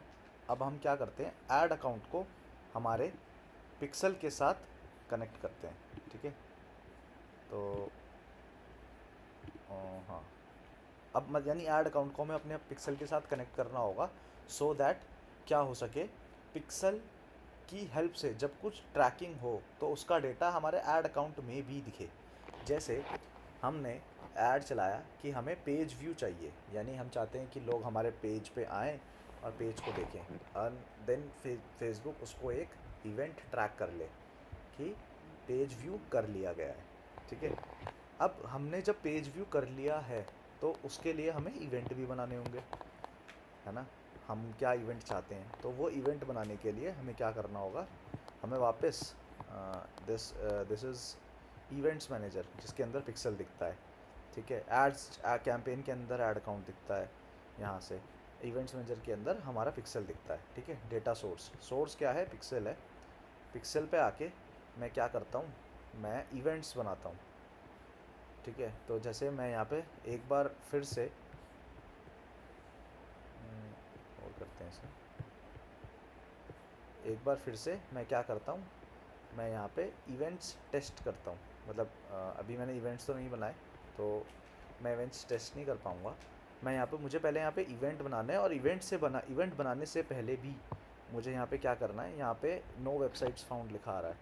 अब हम क्या करते हैं, ऐड अकाउंट को हमारे पिक्सल के साथ कनेक्ट करते हैं। ठीक है, तो हाँ, अब यानी ऐड अकाउंट को हमें अपने पिक्सल के साथ कनेक्ट करना होगा सो दैट क्या हो सके, पिक्सल की हेल्प से जब कुछ ट्रैकिंग हो तो उसका डेटा हमारे ऐड अकाउंट में भी दिखे। जैसे हमने ऐड चलाया कि हमें पेज व्यू चाहिए, यानी हम चाहते हैं कि लोग हमारे पेज पे आएँ और पेज को देखें, और देन फेसबुक उसको एक इवेंट ट्रैक कर ले कि पेज व्यू कर लिया गया है। ठीक है, अब हमने जब पेज व्यू कर लिया है तो उसके लिए हमें इवेंट भी बनाने होंगे, है ना। हम क्या इवेंट चाहते हैं, तो वो इवेंट बनाने के लिए हमें क्या करना होगा, हमें वापस दिस इज़ इवेंट्स मैनेजर जिसके अंदर पिक्सल दिखता है। ठीक है, एड्स कैंपेन के अंदर ऐड अकाउंट दिखता है, यहाँ से इवेंट्स मैनेजर के अंदर हमारा पिक्सल दिखता है। ठीक है, डेटा सोर्स क्या है, पिक्सल है। पिक्सल पे आके मैं क्या करता हूँ, मैं इवेंट्स बनाता हूँ। ठीक है, तो जैसे मैं यहाँ पे एक बार फिर से और करते हैं इसे, एक बार फिर से मैं क्या करता हूँ, मैं यहाँ पे इवेंट्स टेस्ट करता हूँ। मतलब अभी मैंने इवेंट्स तो नहीं बनाए, तो मैं इवेंट्स टेस्ट नहीं कर पाऊँगा। मैं यहाँ पे, मुझे पहले यहाँ पे इवेंट बनाना है, और इवेंट बनाने से पहले भी मुझे यहाँ पे क्या करना है, यहाँ पे नो वेबसाइट्स फाउंड लिखा आ रहा है,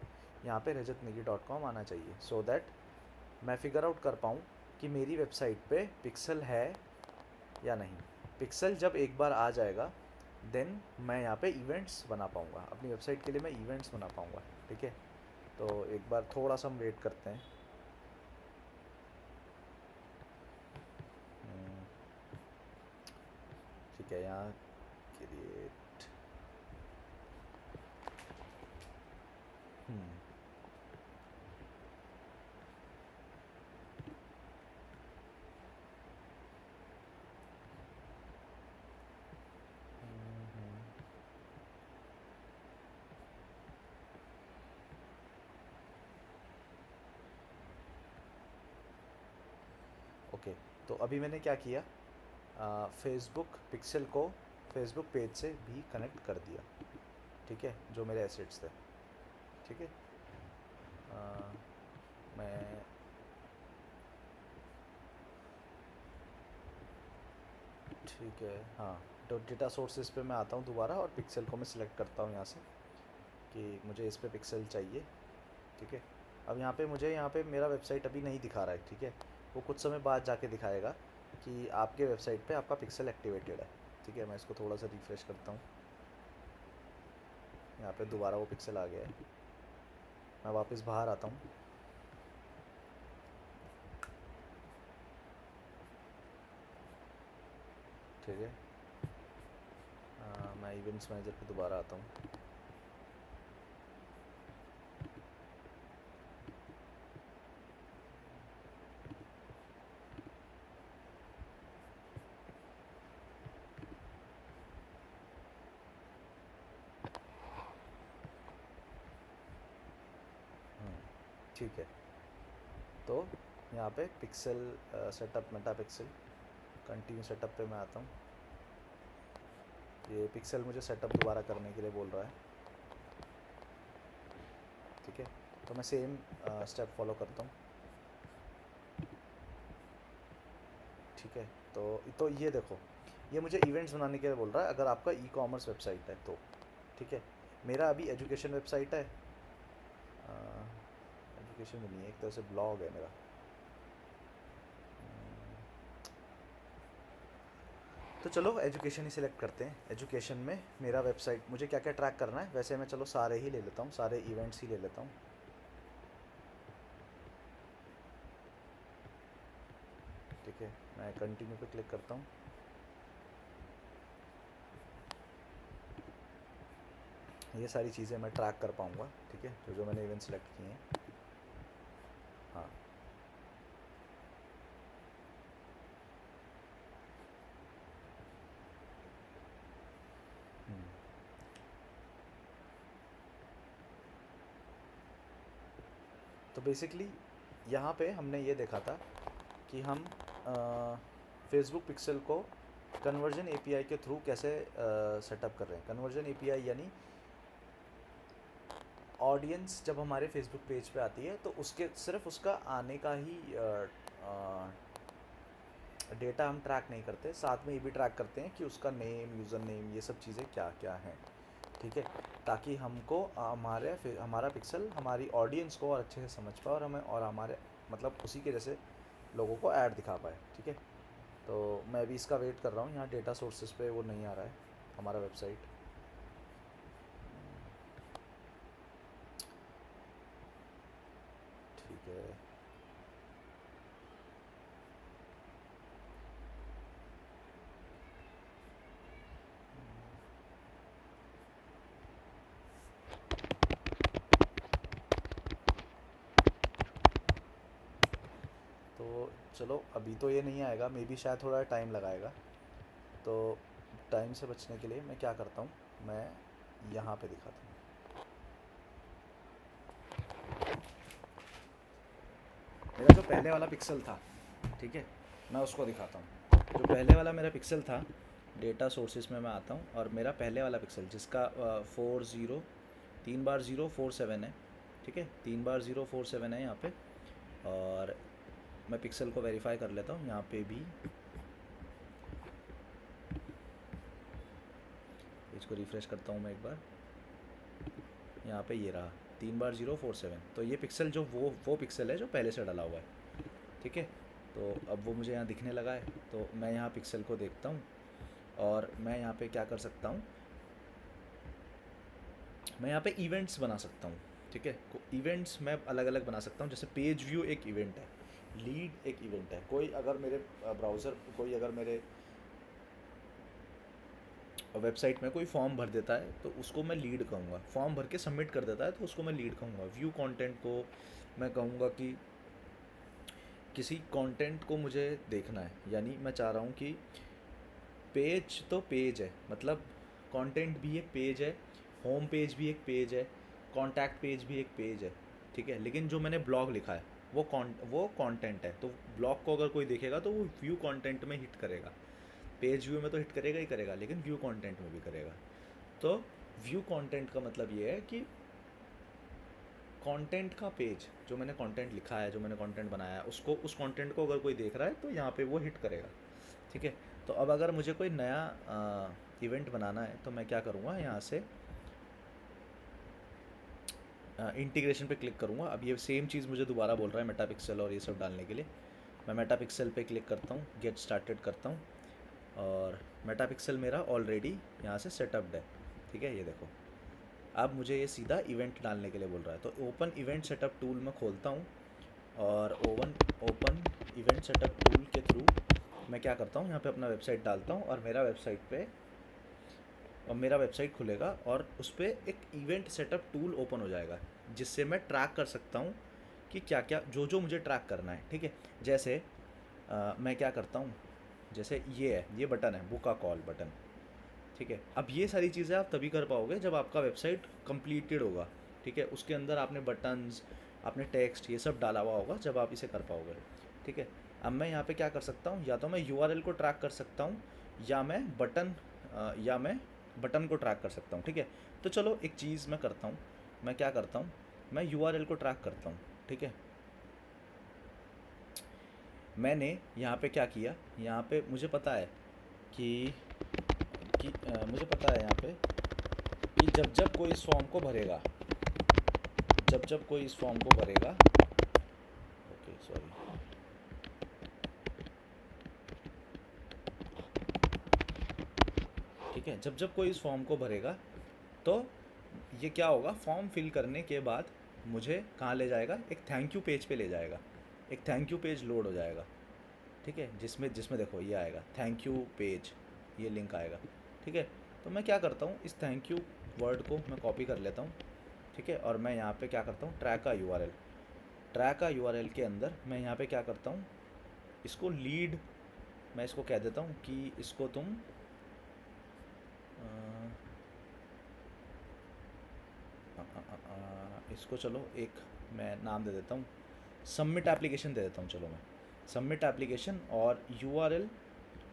यहाँ पे rajatnegi.com आना चाहिए, सो दैट मैं फिगर आउट कर पाऊँ कि मेरी वेबसाइट पे पिक्सल है या नहीं। पिक्सल जब एक बार आ जाएगा, देन मैं यहाँ पे इवेंट्स बना पाऊँगा, अपनी वेबसाइट के लिए मैं इवेंट्स बना पाऊँगा। ठीक है, तो एक बार थोड़ा सा हम वेट करते हैं। ठीक है, यहाँ क्रिएट, ओके। तो अभी मैंने क्या किया, फेसबुक पिक्सल को फेसबुक पेज से भी कनेक्ट कर दिया। ठीक है, जो मेरे एसेट्स थे। ठीक है, मैं ठीक है, हाँ, तो डेटा सोर्सेज पे मैं आता हूँ दोबारा, और पिक्सल को मैं सिलेक्ट करता हूँ यहाँ से कि मुझे इस पे पिक्सल चाहिए। ठीक है, अब यहाँ पे मुझे, यहाँ पे मेरा वेबसाइट अभी नहीं दिखा रहा है। ठीक है, वो कुछ समय बाद जाके दिखाएगा कि आपके वेबसाइट पे आपका पिक्सल एक्टिवेटेड है। ठीक है, मैं इसको थोड़ा सा रिफ्रेश करता हूँ, यहाँ पे दोबारा वो पिक्सल आ गया है। मैं वापस बाहर आता हूँ। ठीक है, मैं इवेंट्स मैनेजर पे दोबारा आता हूँ। ठीक है, तो यहाँ पे pixel setup, Meta pixel continue setup पे मैं आता हूँ। ये पिक्सल मुझे सेटअप दोबारा करने के लिए बोल रहा है। ठीक है, तो मैं सेम स्टेप फॉलो करता हूँ। ठीक है, तो ये देखो, ये मुझे इवेंट्स बनाने के लिए बोल रहा है, अगर आपका ई कॉमर्स वेबसाइट है तो। ठीक है, मेरा अभी एजुकेशन वेबसाइट है, एजुकेशन में नहीं है, एक तरह से ब्लॉग है मेरा। तो चलो एजुकेशन ही सिलेक्ट करते हैं। एजुकेशन में मेरा वेबसाइट, मुझे क्या क्या ट्रैक करना है, वैसे मैं चलो सारे ही ले लेता हूँ, सारे इवेंट्स ही ले लेता हूँ। ठीक है, मैं कंटिन्यू पे क्लिक करता हूँ। ये सारी चीज़ें मैं ट्रैक कर पाऊँगा। ठीक है, जो जो मैंने इवेंट सेलेक्ट किए हैं। हाँ, तो बेसिकली यहाँ पे हमने ये देखा था कि हम फेसबुक पिक्सल को कन्वर्जन एपीआई के थ्रू कैसे सेटअप कर रहे हैं। कन्वर्जन एपीआई यानी ऑडियंस जब हमारे फेसबुक पेज पे आती है तो उसके सिर्फ उसका आने का ही डेटा हम ट्रैक नहीं करते, साथ में ये भी ट्रैक करते हैं कि उसका नेम, यूज़र नेम, ये सब चीज़ें क्या क्या हैं। ठीक है, ताकि हमको हमारा पिक्सल हमारी ऑडियंस को और अच्छे से समझ पाए और हमें और हमारे मतलब उसी के जैसे लोगों को ऐड दिखा पाए। ठीक है, तो मैं भी इसका वेट कर रहा हूँ, यहाँ डेटा सोर्सेज पे वो नहीं आ रहा है हमारा वेबसाइट। ठीक है, तो चलो अभी तो ये नहीं आएगा, मे बी शायद थोड़ा टाइम लगाएगा। तो टाइम से बचने के लिए मैं क्या करता हूँ, मैं यहाँ पे दिखाता हूँ। मेरा जो पहले वाला पिक्सल था, ठीक है, मैं उसको दिखाता हूँ। जो पहले वाला मेरा पिक्सल था, डेटा सोर्सेस में मैं आता हूँ और मेरा पहले वाला पिक्सल जिसका 40 3 बार 0 4 7 है। ठीक है, 3 बार 0 4 7 है यहाँ पे। और मैं पिक्सल को वेरीफाई कर लेता हूँ यहाँ पे भी, इसको रिफ़्रेश करता हूँ मैं एक बार। यहाँ पे ये रहा 3 बार 0 4 7। तो ये पिक्सल जो वो पिक्सल है जो पहले से डाला हुआ है। ठीक है, तो अब वो मुझे यहाँ दिखने लगा है, तो मैं यहाँ पिक्सल को देखता हूँ और मैं यहाँ पे क्या कर सकता हूँ, मैं यहाँ पे इवेंट्स बना सकता हूँ। ठीक है, इवेंट्स मैं अलग अलग बना सकता हूँ, जैसे पेज व्यू एक इवेंट है, लीड एक इवेंट है। कोई अगर मेरे ब्राउज़र कोई अगर मेरे वेबसाइट में कोई फॉर्म भर देता है तो उसको मैं लीड कहूँगा। फॉर्म भर के सबमिट कर देता है तो उसको मैं लीड कहूँगा। व्यू कंटेंट को मैं कहूँगा कि किसी कंटेंट को मुझे देखना है, यानी मैं चाह रहा हूँ कि पेज तो पेज है, मतलब कंटेंट भी एक पेज है, होम पेज भी एक पेज है, कॉन्टैक्ट पेज भी एक पेज है। ठीक है, लेकिन जो मैंने ब्लॉग लिखा है वो कंटेंट है, तो ब्लॉग को अगर कोई देखेगा तो वो व्यू कंटेंट में हिट करेगा। पेज व्यू में तो हिट करेगा ही करेगा, लेकिन व्यू कंटेंट में भी करेगा। तो व्यू कंटेंट का मतलब ये है कि कंटेंट का पेज, जो मैंने कंटेंट लिखा है, जो मैंने कंटेंट बनाया है, उसको उस कंटेंट को अगर कोई देख रहा है तो यहाँ पे वो हिट करेगा। ठीक है, तो अब अगर मुझे कोई नया इवेंट बनाना है तो मैं क्या करूँगा, यहाँ से इंटीग्रेशन पे क्लिक करूँगा। अब ये सेम चीज़ मुझे दोबारा बोल रहा है मेटा पिक्सल और ये सब डालने के लिए। मैं मेटा पिक्सल पे क्लिक करता हूँ, गेट स्टार्टेड करता हूँ और मेटा पिक्सल मेरा ऑलरेडी यहाँ से सेटअप्ड है। ठीक है, ये देखो, अब मुझे ये सीधा इवेंट डालने के लिए बोल रहा है। तो ओपन इवेंट सेटअप टूल में खोलता हूँ और ओपन इवेंट सेटअप टूल के थ्रू मैं क्या करता हूँ, यहाँ पे अपना वेबसाइट डालता हूँ और मेरा वेबसाइट खुलेगा और उस पर एक इवेंट सेटअप टूल ओपन हो जाएगा, जिससे मैं ट्रैक कर सकता हूँ कि क्या क्या जो जो मुझे ट्रैक करना है। ठीक है, जैसे मैं क्या करता हूँ, जैसे ये बटन है, बुक अ कॉल बटन। ठीक है, अब ये सारी चीज़ें आप तभी कर पाओगे जब आपका वेबसाइट कंप्लीटेड होगा। ठीक है, उसके अंदर आपने बटन्स, आपने टेक्स्ट, ये सब डाला हुआ होगा, जब आप इसे कर पाओगे। ठीक है, अब मैं यहाँ पे क्या कर सकता हूँ, या तो मैं यूआरएल को ट्रैक कर सकता हूँ या मैं बटन को ट्रैक कर सकता हूँ। ठीक है, तो चलो एक चीज़ मैं करता हूँ, मैं क्या करता हूँ, मैं यूआरएल को ट्रैक करता हूँ। ठीक है, मैंने यहाँ पे क्या किया, यहाँ पे मुझे पता है मुझे पता है यहाँ पे कि जब जब कोई इस फॉर्म को भरेगा, जब जब कोई इस फॉर्म को भरेगा, ओके सॉरी, ठीक है, जब जब कोई इस फॉर्म को भरेगा तो ये क्या होगा, फॉर्म फिल करने के बाद मुझे कहाँ ले जाएगा, एक थैंक यू पेज पे ले जाएगा। एक थैंक यू पेज लोड हो जाएगा। ठीक है, जिसमें जिसमें देखो ये आएगा थैंक यू पेज, ये लिंक आएगा। ठीक है, तो मैं क्या करता हूँ, इस थैंक यू वर्ड को मैं कॉपी कर लेता हूँ। ठीक है, और मैं यहाँ पे क्या करता हूँ, ट्रैक का यूआरएल के अंदर मैं यहाँ पे क्या करता हूँ, इसको लीड, मैं इसको कह देता हूँ कि इसको तुम इसको चलो एक मैं नाम दे देता हूँ, सबमिट एप्लीकेशन दे देता हूँ। चलो मैं सबमिट एप्लीकेशन और यूआरएल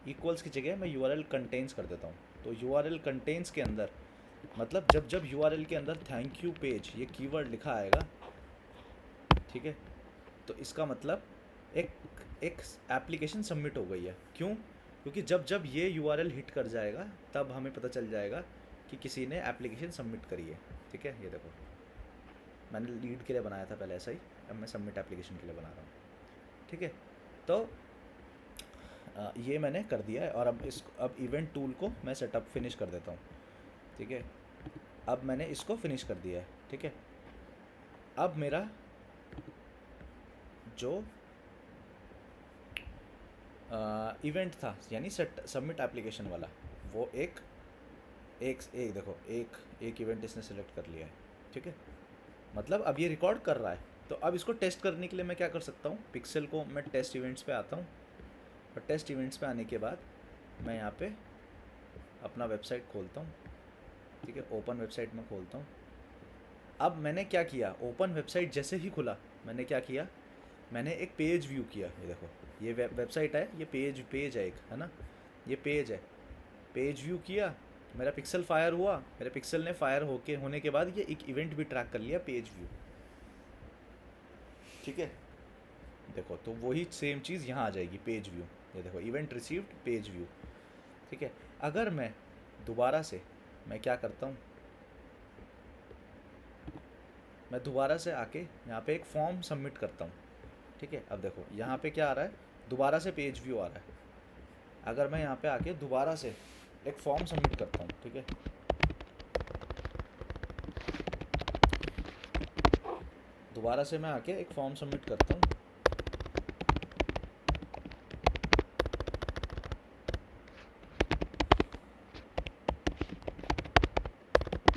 इक्वल्स की जगह मैं यूआरएल कंटेंस कर देता हूँ। तो यूआरएल कंटेंस के अंदर मतलब जब जब यूआरएल के अंदर थैंक यू पेज ये कीवर्ड लिखा आएगा, ठीक है, तो इसका मतलब एक एक एप्लीकेशन सबमिट हो गई है। क्यों? क्योंकि जब जब ये यूआरएल हिट कर जाएगा तब हमें पता चल जाएगा कि किसी ने एप्लीकेशन सबमिट करी है, ठीक है। ये देखो मैंने लीड के लिए बनाया था पहले ऐसा ही, अब मैं सबमिट एप्लीकेशन के लिए बना रहा हूँ, ठीक है। तो ये मैंने कर दिया है, और अब इवेंट टूल को मैं सेटअप फिनिश कर देता हूँ, ठीक है। अब मैंने इसको फिनिश कर दिया है, ठीक है। अब मेरा जो इवेंट था यानी सबमिट एप्लीकेशन वाला, वो एक एक एक देखो एक इवेंट इसने सेलेक्ट कर लिया है, ठीक है। मतलब अब ये रिकॉर्ड कर रहा है। तो अब इसको टेस्ट करने के लिए मैं क्या कर सकता हूँ, पिक्सल को मैं टेस्ट इवेंट्स पे आता हूँ, और टेस्ट इवेंट्स पे आने के बाद मैं यहाँ पे अपना वेबसाइट खोलता हूँ, ठीक है। ओपन वेबसाइट में खोलता हूँ। अब मैंने क्या किया, ओपन वेबसाइट जैसे ही खुला मैंने क्या किया, मैंने एक पेज व्यू किया। ये देखो ये वेबसाइट है, ये पेज है एक, है ना, ये पेज है। पेज व्यू किया, मेरा पिक्सल फायर हुआ, मेरे पिक्सल ने फायर होने के बाद ये एक इवेंट भी ट्रैक कर लिया, पेज व्यू, ठीक है। देखो तो वही सेम चीज़ यहाँ आ जाएगी, पेज व्यू। ये देखो इवेंट रिसीव्ड पेज व्यू, ठीक है। अगर मैं दोबारा से मैं क्या करता हूँ, मैं दोबारा से आके यहाँ पे एक फॉर्म सबमिट करता हूँ, ठीक है। अब देखो यहाँ पे क्या आ रहा है, दोबारा से पेज व्यू आ रहा है। अगर मैं यहाँ पे आके दोबारा से एक फॉर्म सबमिट करता हूँ, ठीक है, दोबारा से मैं आके एक फॉर्म सबमिट करता हूँ,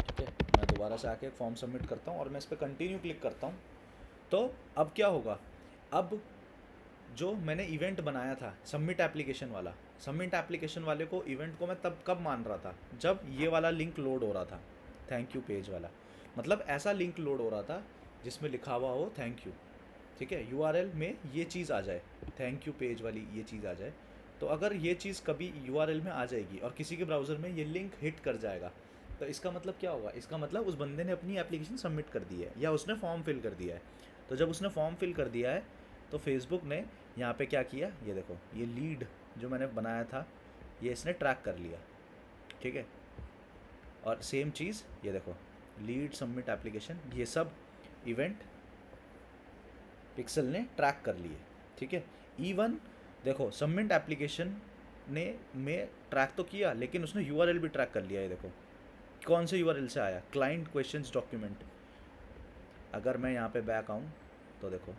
ठीक है। मैं दोबारा से आके एक फॉर्म सबमिट करता हूँ और मैं इस पर कंटिन्यू क्लिक करता हूँ। तो अब क्या होगा, अब जो मैंने इवेंट बनाया था सबमिट एप्लीकेशन वाला, सबमिट एप्लीकेशन वाले को इवेंट को मैं तब कब मान रहा था, जब ये वाला लिंक लोड हो रहा था, थैंक यू पेज वाला। मतलब ऐसा लिंक लोड हो रहा था जिसमें लिखा हुआ हो थैंक यू, ठीक है। यूआरएल में ये चीज़ आ जाए, थैंक यू पेज वाली ये चीज़ आ जाए। तो अगर ये चीज़ कभी यूआरएल में आ जाएगी और किसी के ब्राउज़र में ये लिंक हिट कर जाएगा, तो इसका मतलब क्या होगा, इसका मतलब उस बंदे ने अपनी एप्लीकेशन सबमिट कर दी है या उसने फॉर्म फिल कर दिया है। तो जब उसने फॉर्म फिल कर दिया है तो फेसबुक ने यहाँ पे क्या किया, ये देखो ये लीड जो मैंने बनाया था ये इसने ट्रैक कर लिया, ठीक है। और सेम चीज़ ये देखो लीड सबमिट एप्लीकेशन, ये सब इवेंट पिक्सल ने ट्रैक कर लिए, ठीक है। इवन देखो सबमिट एप्लीकेशन ने में ट्रैक तो किया, लेकिन उसने यूआरएल भी ट्रैक कर लिया। ये देखो कौन से यूआरएल से आया, क्लाइंट क्वेश्चंस डॉक्यूमेंट। अगर मैं यहाँ पे बैक आऊँ तो देखो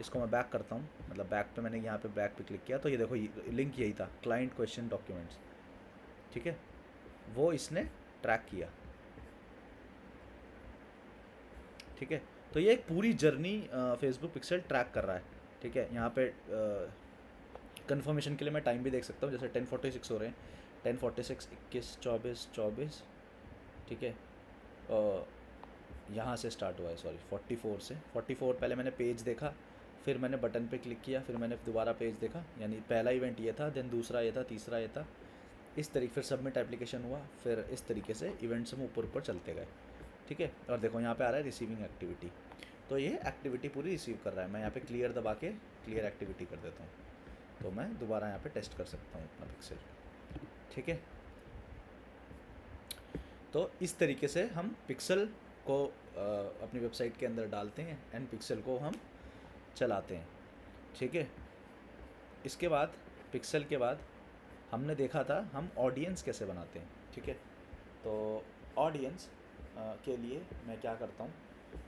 इसको मैं बैक करता हूँ, मतलब बैक पे मैंने यहाँ पे बैक पे क्लिक किया तो ये देखो लिंक यही था, क्लाइंट क्वेश्चन डॉक्यूमेंट्स, ठीक है। वो इसने ट्रैक किया, ठीक है। तो ये एक पूरी जर्नी फेसबुक पिक्सल ट्रैक कर रहा है, ठीक है। यहाँ पे कंफर्मेशन के लिए मैं टाइम भी देख सकता हूँ, जैसे 10:46 हो रहे हैं, 10:46, 21, 24, 24, ठीक है। यहाँ से स्टार्ट हुआ है, सॉरी 44 से 44। पहले मैंने पेज देखा, फिर मैंने बटन पे क्लिक किया, फिर मैंने दोबारा पेज देखा, यानी पहला इवेंट ये था, देन दूसरा ये था, तीसरा ये था, इस तरीके फिर सबमिट एप्लीकेशन हुआ, फिर इस तरीके से इवेंट्स हम ऊपर ऊपर चलते गए, ठीक है। और देखो यहाँ पे आ रहा है रिसीविंग एक्टिविटी, तो ये एक्टिविटी पूरी रिसीव कर रहा है। मैं यहाँ पे क्लियर दबा के क्लियर एक्टिविटी कर देता हूँ, तो मैं दोबारा यहाँ पे टेस्ट कर सकता हूँ अपना पिक्सल, ठीक है। तो इस तरीके से हम पिक्सल को अपनी वेबसाइट के अंदर डालते हैं एंड पिक्सल को हम चलाते हैं, ठीक है। इसके बाद पिक्सल के बाद हमने देखा था हम ऑडियंस कैसे बनाते हैं, ठीक है। तो ऑडियंस के लिए मैं क्या करता हूँ,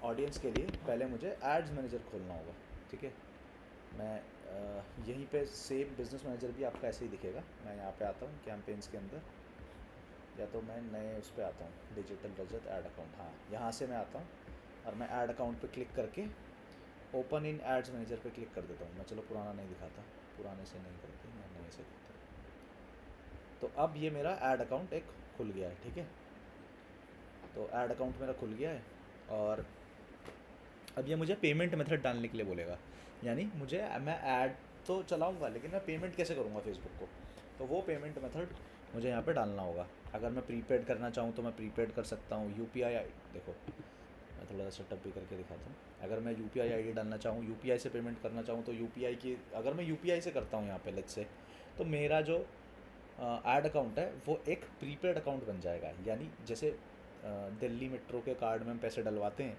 ऑडियंस के लिए पहले मुझे एड्स मैनेजर खोलना होगा, ठीक है। मैं यहीं पे सेव बिजनेस मैनेजर भी आपका ऐसे ही दिखेगा। मैं यहाँ पे आता हूँ कैंपेन्स के अंदर, या तो मैं नए उस पर आता हूँ, डिजिटल रजत ऐड अकाउंट, हाँ यहाँ से मैं आता हूँ और मैं ऐड अकाउंट पे क्लिक करके ओपन इन एड्स मैनेजर पे क्लिक कर देता हूँ। मैं चलो पुराना नहीं दिखाता, पुराने से नहीं करते, मैं नए से करता हूँ। तो अब ये मेरा ऐड अकाउंट एक खुल गया है, ठीक है। तो ऐड अकाउंट मेरा खुल गया है, और अब ये मुझे पेमेंट मेथड डालने के लिए बोलेगा, यानी मुझे मैं ऐड तो चलाऊँगा लेकिन मैं पेमेंट कैसे करूँगा फेसबुक को, तो वो पेमेंट मेथड मुझे यहाँ पे डालना होगा। अगर मैं प्रीपेड करना चाहूँ तो मैं प्रीपेड कर सकता हूँ। यूपीआई देखो मैं थोड़ा सा सेटअप भी करके दिखाता हूँ। अगर मैं यूपीआई आईडी डालना चाहूँ, यूपीआई से पेमेंट करना चाहूँ, तो यूपीआई की अगर मैं यूपीआई से करता हूँ यहाँ पे लेट्स से, तो मेरा जो ऐड अकाउंट है वो एक प्रीपेड अकाउंट बन जाएगा। यानी जैसे दिल्ली मेट्रो के कार्ड में हम पैसे डलवाते हैं,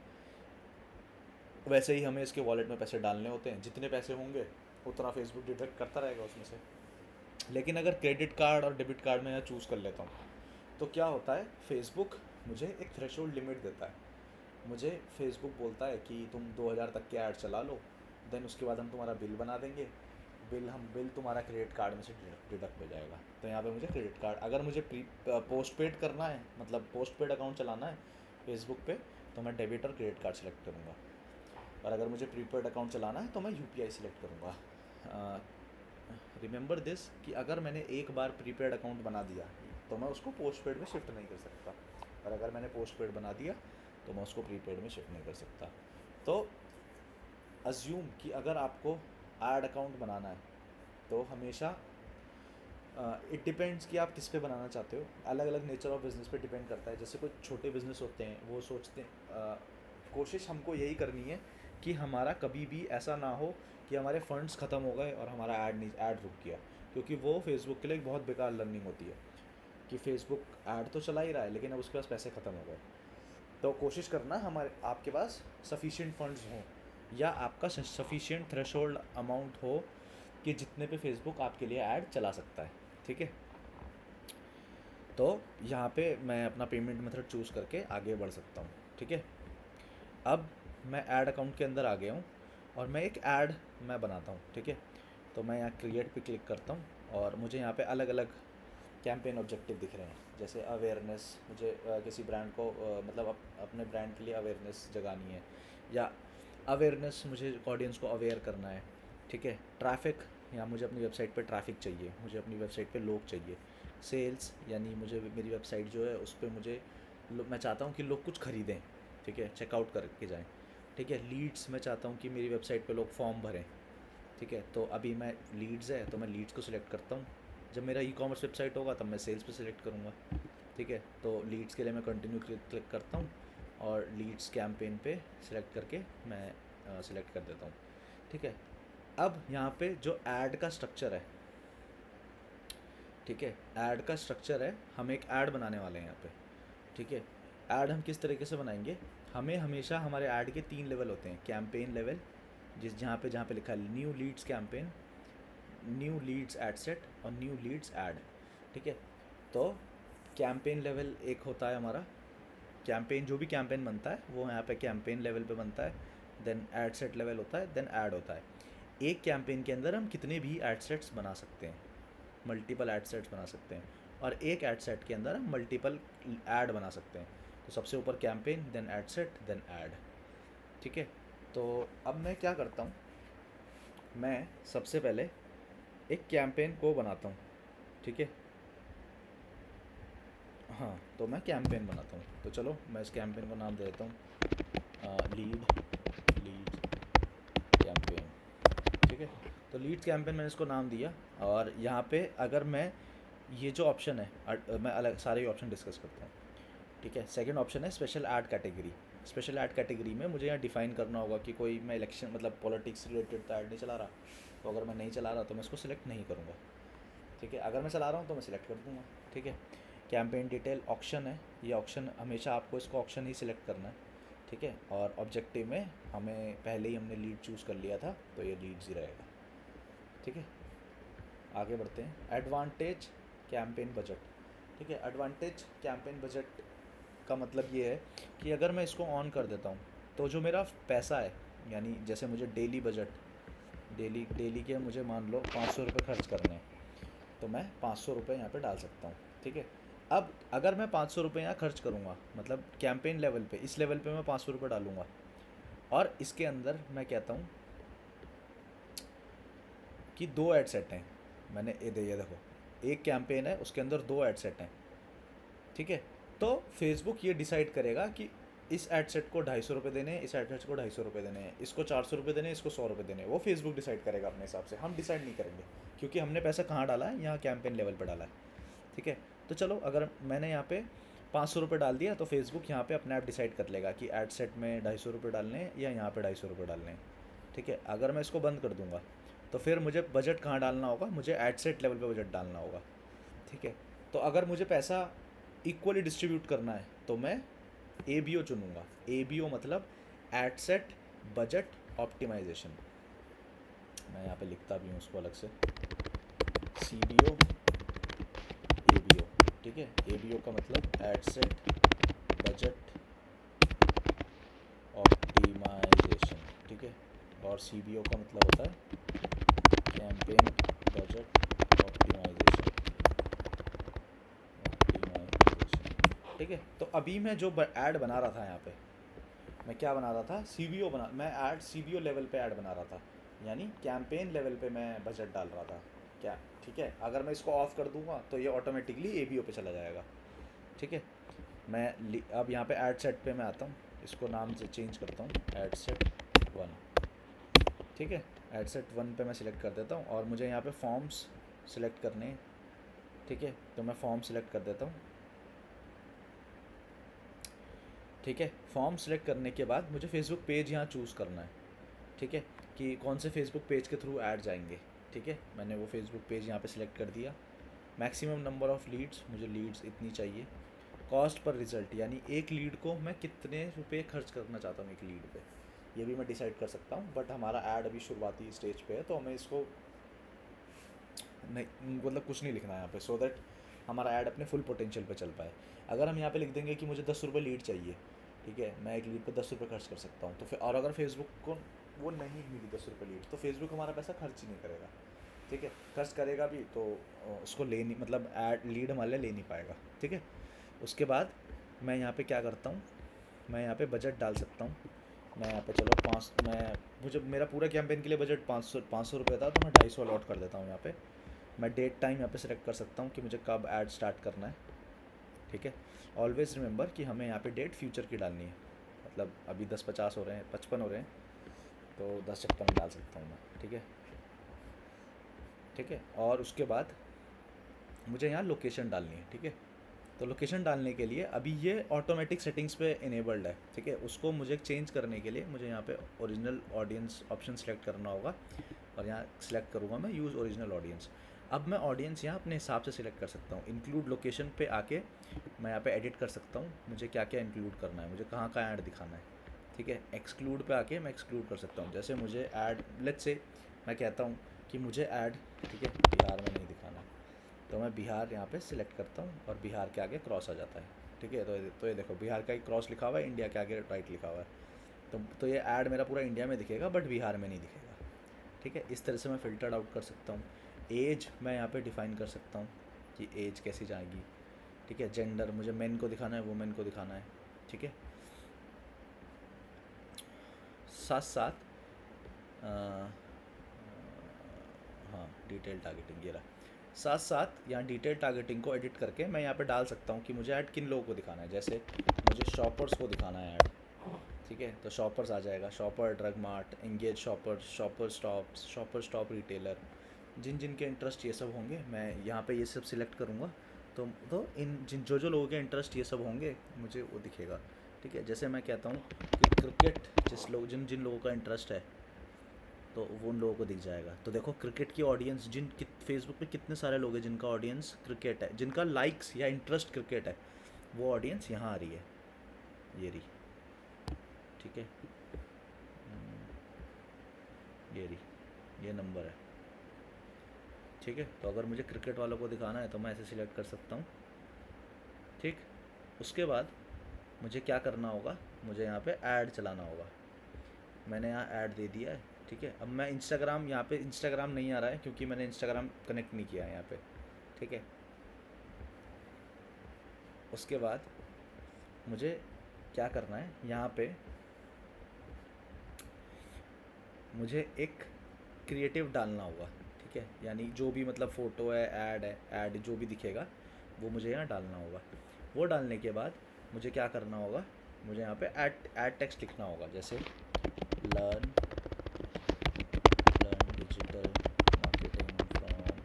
वैसे ही हमें इसके वॉलेट में पैसे डालने होते हैं। जितने पैसे होंगे उतना फेसबुक डिडक्ट करता रहेगा उसमें से। लेकिन अगर क्रेडिट कार्ड और डेबिट कार्ड में यहाँ चूज़ कर लेता हूँ तो क्या होता है, फेसबुक मुझे एक थ्रेशोल्ड लिमिट देता है। मुझे फेसबुक बोलता है कि तुम 2000 तक के ऐड चला लो, देन उसके बाद हम तुम्हारा बिल बना देंगे। बिल तुम्हारा क्रेडिट कार्ड में से डिडक्ट हो जाएगा। तो यहाँ पे मुझे क्रेडिट कार्ड, अगर मुझे पोस्ट पेड करना है, मतलब पोस्ट पेड अकाउंट चलाना है फेसबुक पे, तो मैं डेबिट और क्रेडिट कार्ड सेलेक्ट करूँगा। और अगर मुझे प्रीपेड अकाउंट चलाना है तो मैं यूपीआई सेलेक्ट करूँगा। रिमेंबर दिस कि अगर मैंने एक बार प्रीपेड अकाउंट बना दिया तो मैं उसको पोस्ट पेड में शिफ्ट नहीं कर सकता, और अगर मैंने पोस्ट पेड बना दिया तो मैं उसको प्रीपेड में शिफ्ट नहीं कर सकता। तो अज्यूम कि अगर आपको ऐड अकाउंट बनाना है तो हमेशा इट डिपेंड्स कि आप किस पे बनाना चाहते हो। अलग अलग नेचर ऑफ बिज़नेस पे डिपेंड करता है। जैसे कोई छोटे बिज़नेस होते हैं वो सोचते हैं, कोशिश हमको यही करनी है कि हमारा कभी भी ऐसा ना हो कि हमारे फंड्स ख़त्म हो गए और हमारा ऐड रुक गया, क्योंकि वो फेसबुक के लिए एक बहुत बेकार लर्निंग होती है कि फेसबुक ऐड तो चला ही रहा है लेकिन अब उसके पास पैसे ख़त्म हो गए। तो कोशिश करना हमारे आपके पास सफिशिएंट फंड्स हों, या आपका सफिशिएंट थ्रेशोल्ड अमाउंट हो कि जितने पे फेसबुक आपके लिए ऐड चला सकता है। ठीक है, तो यहाँ पे मैं अपना पेमेंट मेथड चूज़ करके आगे बढ़ सकता हूँ। ठीक है, अब मैं ऐड अकाउंट के अंदर आ गया हूँ और मैं एक ऐड मैं बनाता हूँ। ठीक है, तो मैं यहाँ क्रिएट पे क्लिक करता हूँ और मुझे यहाँ पे अलग अलग कैंपेन ऑब्जेक्टिव दिख रहे हैं। जैसे अवेयरनेस, मुझे किसी ब्रांड को मतलब अपने ब्रांड के लिए अवेयरनेस जगानी है, या अवेयरनेस मुझे ऑडियंस को अवेयर करना है। ठीक है, ट्रैफिक, या मुझे अपनी वेबसाइट पे ट्रैफिक चाहिए, मुझे अपनी वेबसाइट पे लोग चाहिए। सेल्स, यानी मुझे मेरी वेबसाइट जो है उस पर मुझे मैं चाहता हूँ कि लोग कुछ ख़रीदें। ठीक है, चेकआउट करके जाएँ। ठीक है, लीड्स, मैं चाहता हूँ कि मेरी वेबसाइट पे लोग फॉर्म भरें। ठीक है, तो अभी मैं लीड्स है तो मैं लीड्स को सिलेक्ट करता हूँ। जब मेरा ई कॉमर्स वेबसाइट होगा तब मैं सेल्स पे सिलेक्ट करूँगा। ठीक है, तो लीड्स के लिए मैं कंटिन्यू क्लिक करता हूँ और लीड्स कैंपेन पे सिलेक्ट करके मैं सिलेक्ट कर देता हूँ। ठीक है, अब यहाँ पे जो ऐड का स्ट्रक्चर है, ठीक है, ऐड का स्ट्रक्चर है, हम एक ऐड बनाने वाले हैं यहाँ पे। ठीक है, ऐड हम किस तरीके से बनाएंगे, हमें हमेशा हमारे ऐड के 3 लेवल होते हैं। कैंपेन लेवल, जहाँ पे लिखा है new leads campaign, new leads ad set और न्यू लीड्स ऐड। ठीक है, तो कैंपेन लेवल एक होता है हमारा, कैंपेन जो भी कैंपेन बनता है वो यहाँ पे कैंपेन लेवल पे बनता है। देन ऐड सेट लेवल होता है, देन ऐड होता है। एक कैंपेन के अंदर हम कितने भी ऐड सेट्स बना सकते हैं, मल्टीपल ऐड सेट्स बना सकते हैं, और एक ऐड सेट के अंदर हम मल्टीपल ऐड बना सकते हैं। तो सबसे ऊपर campaign, then ad set, then ad. ठीक है, तो अब मैं क्या करता हूँ, मैं सबसे पहले एक कैंपेन को बनाता हूँ। ठीक है, हाँ, तो मैं कैंपेन बनाता हूँ। तो चलो मैं इस कैंपेन को नाम दे देता हूँ लीड कैंपेन। ठीक है, तो लीड कैंपेन मैंने इसको नाम दिया। और यहाँ पे अगर मैं ये जो ऑप्शन है मैं अलग सारे ऑप्शन डिस्कस करता हूँ। ठीक है, सेकंड ऑप्शन है special add category. Special add category में मुझे यहाँ डिफाइन करना होगा कि कोई मैं इलेक्शन मतलब पॉलिटिक्स रिलेटेड तो ऐड नहीं चला रहा, तो अगर मैं नहीं चला रहा तो मैं इसको सिलेक्ट नहीं करूँगा। ठीक है, अगर मैं चला रहा हूँ तो मैं सिलेक्ट कर दूँगा। ठीक है, कैंपेन डिटेल ऑक्शन है, ये ऑक्शन हमेशा आपको इसको ऑक्शन ही सिलेक्ट करना है। ठीक है, और ऑब्जेक्टिव में हमें पहले ही हमने लीड चूज़ कर लिया था तो ये लीड्स ही रहेगा। ठीक है, आगे बढ़ते हैं। Advantage campaign budget. ठीक है, एडवांटेज कैंपेन बजट का मतलब ये है कि अगर मैं इसको ऑन कर देता हूँ तो जो मेरा पैसा है, यानी जैसे मुझे डेली बजट, डेली के मुझे मान लो 500 रुपये खर्च करने हैं, तो मैं 500 रुपये यहाँ पे डाल सकता हूँ। ठीक है, अब अगर मैं 500 रुपये यहाँ खर्च करूँगा, मतलब कैंपेन लेवल पे, इस लेवल पे मैं 500 रुपये डालूँगा, और इसके अंदर मैं कहता हूँ कि 2 ऐड सेट हैं। मैंने ये देखो, एक कैंपेन है उसके अंदर 2 ऐड सेट हैं। ठीक है, तो फेसबुक ये डिसाइड करेगा कि इस ऐड सेट को 250 रुपये देने हैं, इस ऐड सेट को 250 रुपये देने हैं, इसको 400 रुपये देने हैं, इसको 100 रुपये देने हैं। वो फेसबुक डिसाइड करेगा अपने हिसाब से, हम डिसाइड नहीं करेंगे, क्योंकि हमने पैसा कहाँ डाला है, यहाँ कैंपेन लेवल पर डाला है। ठीक है, तो चलो अगर मैंने यहाँ पे 500 रुपये डाल दिया तो फेसबुक यहाँ पे अपने आप डिसाइड कर लेगा कि ऐड सेट में 250 रुपये डालने हैं या यहाँ पे 250 रुपये डालने हैं। ठीक है, अगर मैं इसको बंद कर दूँगा तो फिर मुझे बजट कहाँ डालना होगा, मुझे ऐड सेट लेवल पे बजट डालना होगा। ठीक है। तो अगर मुझे पैसा इक्वली डिस्ट्रीब्यूट करना है तो मैं ABO चुनूँगा। ABO मतलब एड सेट बजट ऑप्टिमाइजेशन। मैं यहाँ पे लिखता भी हूँ उसको अलग से, CBO ABO, ठीक है। ABO का मतलब एड सेट बजट ऑप्टिमाइजेशन, ठीक है। और CBO का मतलब होता है कैंपेन बजट ऑप्टिमाइजेशन, ठीक है। तो अभी मैं जो ऐड बना रहा था यहाँ पे, मैं क्या बना रहा था, मैं ऐड CBO लेवल पे ऐड बना रहा था, यानी कैंपेन लेवल पे मैं बजट डाल रहा था क्या, ठीक है। अगर मैं इसको ऑफ कर दूंगा तो ये ऑटोमेटिकली ABO पे चला जाएगा, ठीक है। अब यहाँ पे ऐड सेट पे मैं आता हूँ, इसको नाम से चेंज करता हूँ, ऐड सेट 1, ठीक है। ऐड सेट 1 पे मैं सिलेक्ट कर देता हूँ और मुझे यहाँ पे फॉर्म्स सिलेक्ट करने हैं, ठीक है। तो मैं फॉर्म सिलेक्ट कर देता हूँ, ठीक है। फॉर्म सेलेक्ट करने के बाद मुझे फेसबुक पेज यहाँ चूज़ करना है, ठीक है, कि कौन से फेसबुक पेज के थ्रू ऐड जाएंगे, ठीक है। मैंने वो फेसबुक पेज यहाँ पे सिलेक्ट कर दिया। मैक्सिमम नंबर ऑफ़ लीड्स, मुझे लीड्स इतनी चाहिए। कॉस्ट पर रिज़ल्ट, यानी एक लीड को मैं कितने रुपए खर्च करना चाहता हूँ एक लीड पे, ये भी मैं डिसाइड कर सकता हूँ। बट हमारा ऐड अभी शुरुआती स्टेज पे है तो हमें इसको नहीं, मतलब कुछ नहीं लिखना है यहाँ पे, सो दैट हमारा ऐड अपने फुल पोटेंशियल पे चल पाए। अगर हम यहाँ पे लिख देंगे कि मुझे 10 रुपये लीड चाहिए, ठीक है, मैं एक लीड पे 10 रुपये खर्च कर सकता हूँ, तो फिर और अगर फेसबुक को वो नहीं मिली 10 रुपये लीड, तो फेसबुक हमारा पैसा खर्च ही नहीं करेगा, ठीक है। खर्च करेगा भी तो उसको ले नहीं, मतलब ऐड लीड हमारे ले नहीं पाएगा, ठीक है। उसके बाद मैं यहाँ पे क्या करता हूँ, मैं यहाँ पे बजट डाल सकता हूँ। मैं यहाँ पे चलो मुझे मेरा पूरा कैंपेन के लिए बजट 500 रुपये था, तो मैं 250 अलॉट कर देता हूँ यहाँ पे। मैं डेट टाइम यहाँ पे सेलेक्ट कर सकता हूँ कि मुझे कब ऐड स्टार्ट करना है, ठीक है। ऑलवेज़ रिमेंबर कि हमें यहाँ पे डेट फ्यूचर की डालनी है, मतलब अभी 10:50 हो रहे हैं, 55 हो रहे हैं, तो 10:56 डाल सकता हूँ मैं, ठीक है, ठीक है। और उसके बाद मुझे यहाँ लोकेशन डालनी है, ठीक है। तो लोकेशन डालने के लिए अभी ये ऑटोमेटिक सेटिंग्स पे इनेबल्ड है, ठीक है। उसको मुझे चेंज करने के लिए मुझे यहाँ पे ओरिजिनल ऑडियंस ऑप्शन सेलेक्ट करना होगा, और यहाँ सेलेक्ट करूँगा मैं यूज़ ओरिजिनल ऑडियंस। अब मैं ऑडियंस यहाँ अपने हिसाब से सिलेक्ट कर सकता हूँ। इंक्लूड लोकेशन पे आके मैं यहाँ पे एडिट कर सकता हूँ, मुझे क्या क्या इंक्लूड करना है, मुझे कहाँ कहाँ ऐड दिखाना है, ठीक है। एक्सक्लूड पे आके मैं एक्सक्लूड कर सकता हूँ। जैसे मुझे ऐड, लेट्स से मैं कहता हूँ कि मुझे ऐड, ठीक है, बिहार में नहीं दिखाना, तो मैं बिहार यहाँ पे सिलेक्ट करता हूँ और बिहार के आगे क्रॉस आ जाता है, ठीक है। तो ये देखो बिहार का एक क्रॉस लिखा हुआ है, इंडिया के आगे राइट लिखा हुआ है, तो ये ऐड मेरा पूरा इंडिया में दिखेगा बट बिहार में नहीं दिखेगा, ठीक है। इस तरह से मैं फ़िल्टर आउट कर सकता हूँ। एज मैं यहाँ पे डिफ़ाइन कर सकता हूँ कि एज कैसी जाएगी, ठीक है। जेंडर, मुझे मेन को दिखाना है, वुमेन को दिखाना है, ठीक है। साथ साथ हाँ, डिटेल टारगेटिंग ये रहा। साथ साथ यहाँ डिटेल टारगेटिंग को एडिट करके मैं यहाँ पे डाल सकता हूँ कि मुझे ऐड किन लोगों को दिखाना है। जैसे मुझे शॉपर्स को दिखाना है ऐड, ठीक है, तो शॉपर्स आ जाएगा, shopper drug mart, engage shopper, shopper stop retailer, जिन जिन के इंटरेस्ट ये सब होंगे मैं यहाँ पे ये सब सिलेक्ट करूँगा। तो इन जिन जो जो लोगों के इंटरेस्ट ये सब होंगे मुझे वो दिखेगा, ठीक है। जैसे मैं कहता हूँ कि क्रिकेट, जिन जिन लोगों का इंटरेस्ट है तो वो उन लोगों को दिख जाएगा। तो देखो क्रिकेट की ऑडियंस, फेसबुक पे कितने सारे लोग हैं जिनका ऑडियंस क्रिकेट है, जिनका लाइक्स या इंटरेस्ट क्रिकेट है, वो ऑडियंस यहाँ आ रही है, ये रही, ठीक है। ये रही, ये नंबर है, ठीक है। तो अगर मुझे क्रिकेट वालों को दिखाना है तो मैं ऐसे सिलेक्ट कर सकता हूँ, ठीक। उसके बाद मुझे क्या करना होगा, मुझे यहाँ पे ऐड चलाना होगा। मैंने यहाँ ऐड दे दिया है, ठीक है। अब मैं इंस्टाग्राम, यहाँ पे इंस्टाग्राम नहीं आ रहा है क्योंकि मैंने इंस्टाग्राम कनेक्ट नहीं किया है यहाँ पे, ठीक है। उसके बाद मुझे क्या करना है, यहाँ पे मुझे एक क्रिएटिव डालना होगा, ठीक है। यानी जो भी मतलब फ़ोटो है, ऐड जो भी दिखेगा वो मुझे यहाँ डालना होगा। वो डालने के बाद मुझे क्या करना होगा, मुझे यहाँ पे ऐड टेक्स्ट लिखना होगा, जैसे लर्न डिजिटल मार्केटिंग फ्रॉम,